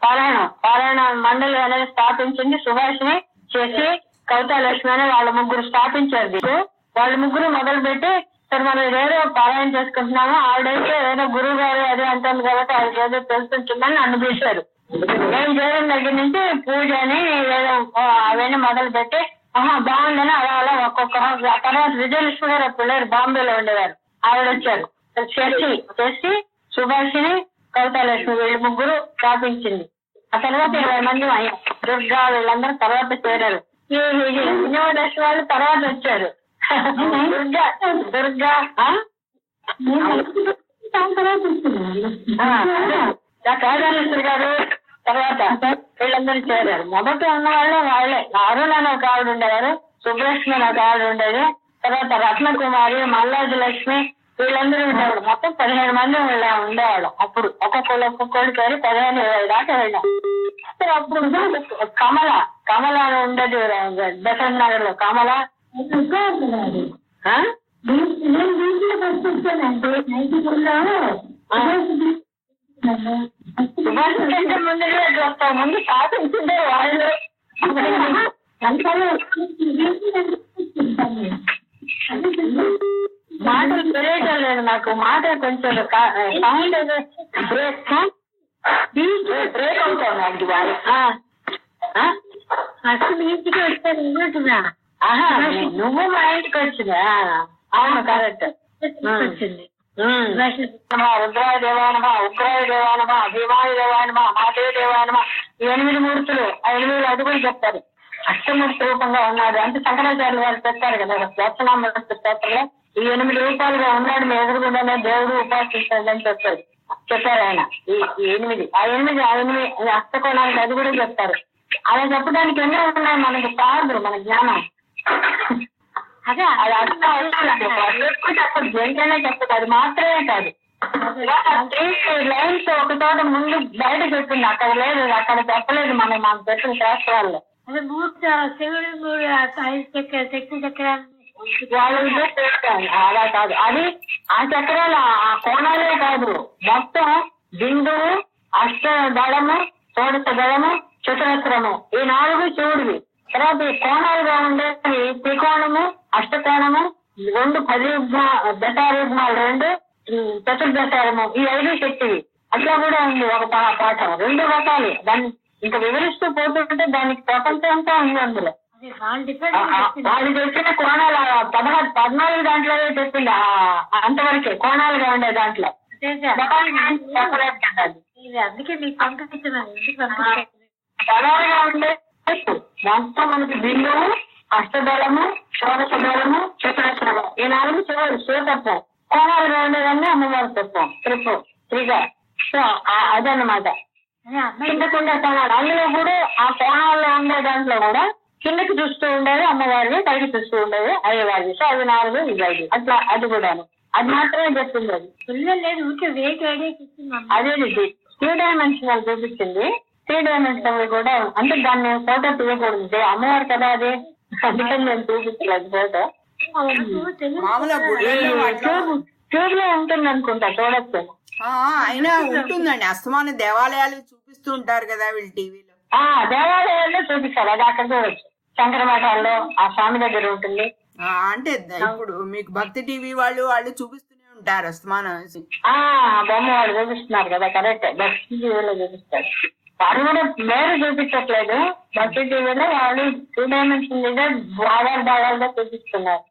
పారాయణ మండలి అనేది స్థాపించింది సుభాషిణి. చేసి కవితాలక్ష్మి అని వాళ్ళ ముగ్గురు స్థాపించారు. వాళ్ళ ముగ్గురు మొదలు పెట్టి సరే మనం ఏదో పారాయణ చేసుకుంటున్నాము, ఆవిడైతే ఏదో గురువు గారు అదే అంటుంది కాబట్టి ఆవిడకి ఏదో తెలుస్తుంటుందని నన్ను పిలిచారు. నేను చేయడం దగ్గర నుంచి పూజ అని ఏదో అవన్నీ మొదలు పెట్టి బాగుందని అలా ఒక్కొక్క తర్వాత విజయలక్ష్మి గారు అప్పుడు లేరు, బాంబేలో ఉండేవారు. ఆవిడ వచ్చారు. చేసి సుభాషిని, కవితాలక్ష్మి వీళ్ళు ముగ్గురు స్థాపించింది. ఆ తర్వాత 20 మంది అయ్యాం. దుర్గా వీళ్ళందరూ తర్వాత చేరారు. విజయదశమి వాళ్ళు తర్వాత వచ్చారు. దుర్గా కేదారేశ్వరి గారు తర్వాత వీళ్ళందరూ చేరారు. మొదట ఉన్న వాళ్ళే అరుణ అని ఒక ఆవిడ ఉండేవారు, సుబ్బలక్ష్మి అని ఒక ఆవిడ ఉండేది, తర్వాత రత్నకుమారి, మల్లాది లక్ష్మి, వీళ్ళందరూ ఉండేవాడు. మొత్తం 15 మంది ఉండేవాళ్ళు. అప్పుడు ఒక్కొక్కళ్ళు చేరి 15-20 దాకా వెళ్ళాం. అప్పుడు కమల అని ఉండేది దశరథ్ నగర్ లో. కమల సుభాష్ కంటే ముందు వస్తాం, ముందు సాధించిందే వాళ్ళు. మాటలు తెలియటం లేదు నాకు, మాట కొంచెం సౌండ్ బ్రేక్ అవుతుంది అది వాళ్ళు. అసలు ఇంటికి వచ్చారు. నువ్వు మా ఇంటికి వచ్చిందా? అవును, కరెక్ట్. వచ్చింది రుద్రాయ దేవాయనమ, ఉగ్రాయ దేవాయనమ, భీమాయ దేవాయనమ, మాతయ దేవాయనమ, ఈ 8 మూర్తులు, ఆ 8 అడుగులు చెప్తారు. అష్టమూర్తి రూపంగా ఉన్నాడు అంటే శంకరాచార్యులు వాళ్ళు చెప్పారు కదా దక్షిణామూర్తి స్తోత్రంలో, ఈ 8 రూపాయలుగా ఉన్నాడు, మీ ఎదురుగుండానే దేవుడు ఉపాసించాడని చెప్పారు ఆయన. ఈ 8 ఆ 8 అష్టకోణానికి అది కూడా చెప్తారు. అలా చెప్పడానికి ఎన్నో ఉన్నాయి, మనకి కాదు మన జ్ఞానం. అదే అది చెప్పదు, దేంట్లోనే చెప్పదు, అది మాత్రమే కాదు. 3 లైన్స్ ఒక చోట ముందు బయట చెప్పింది, అక్కడ లేదు, అక్కడ చెప్పలేదు మాకు చెప్పిన శాస్త్రాల్లో. అదే శివుడు శక్తి చక్రాలు వాళ్ళు అలా కాదు, అది ఆ చక్రాలు ఆ కోణాలే కాదు, మొత్తం బిందువు, అష్ట దళము, షోడశ దళము, చతురస్రము, ఈ 4 శివుడివి. తర్వాత ఈ కోణాలుగా ఉండేది త్రికోణము, అష్టకోణము, 2 దశాయుగ్మాలు, 2 చతుర్దశారము, ఈ 5 శక్తివి. అట్లా కూడా ఉంది ఒక పాఠం, 2 రకాలు. దాన్ని ఇంకా వివరిస్తూ పోతుంటే దానికి ప్రపంచం అంతా ఉంది అందులో. వాళ్ళు చెప్పిన కోణాలు 14 దాంట్లో చెప్పింది, అంతవరకే కోణాలుగా ఉండే దాంట్లో. అందుకే మీకు పంపిస్తున్నాను. పదాలుగా ఉండే మొత్తం మనకి బిందువు, అష్టదళము, షోడశ దళము, చతురస్రము, ఈ 4 శివతత్వం. కోణాలుగా ఉండేదాన్ని అమ్మవారి తత్వం, త్రిగా. సో అదన్నమాట. కిందకుండా కోణాలు అందులో కూడా ఆ కోణాల్లో ఉండే దాంట్లో కూడా కిందకి చూస్తూ ఉండేది అమ్మవారిని, పైకి చూస్తూ ఉండేది అయ్యవారిది. సో అది 4, ఇది 5 అట్లా. అది కూడాను అది మాత్రమే చెప్తుంది. అది లేదు అదే 3 డైమెన్షనల్ చూపించింది. 3 డైమెన్షనల్ కూడా అంటే దాన్ని ఫోటో తీయకూడదు, అమ్మవారు కదా అది, అందుకని నేను చూపించలేదు ఫోటో. ట్యూబ్ లో ఉంటుంది అనుకుంటా, చూడొచ్చు. అయినా ఉంటుందండి, అస్తమాన దేవాలయాలు చూపిస్తూ ఉంటారు కదా వీళ్ళు టీవీలో. దేవాలయాల్లో చూపిస్తారు, అది అక్కడ చూడొచ్చు. శంకర మఠాల్లో ఆ స్వామి దగ్గర ఉంటుంది. అంటే ఇప్పుడు మీకు భక్తి టీవీ వాళ్ళు చూపిస్తూనే ఉంటారు అస్తమానం. బొమ్మ వాళ్ళు చూపిస్తున్నారు కదా, కరెక్ట్. భక్తి టీవీలో చూపిస్తారు. వాళ్ళు కూడా వేరు చూపించట్లేదు, భక్తి టీవీలో వాళ్ళు 2 డైమెన్షన్లుగా భాగాలుగా చూపిస్తున్నారు.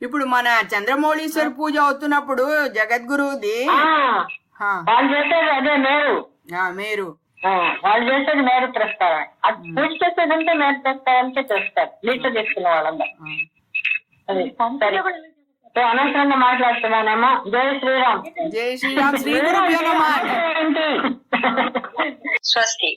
ఇప్పుడు మన చంద్రమౌళీశ్వర పూజ అవుతున్నప్పుడు జగద్గురుది వాళ్ళు చేసేది అదే మేరు వాళ్ళు చేసేది మేరు ప్రస్తావన. పూజ చేసేది ఉంటే మేరు ప్రస్తావనకే చేస్తారు, దీక్ష చేసుకున్న వాళ్ళందరూ. అనవసరంగా మాట్లాడుతున్నానేమో. జై శ్రీరామ్. జై శ్రీరామ్. శ్రీ గురుభ్యో నమః. స్వస్తి.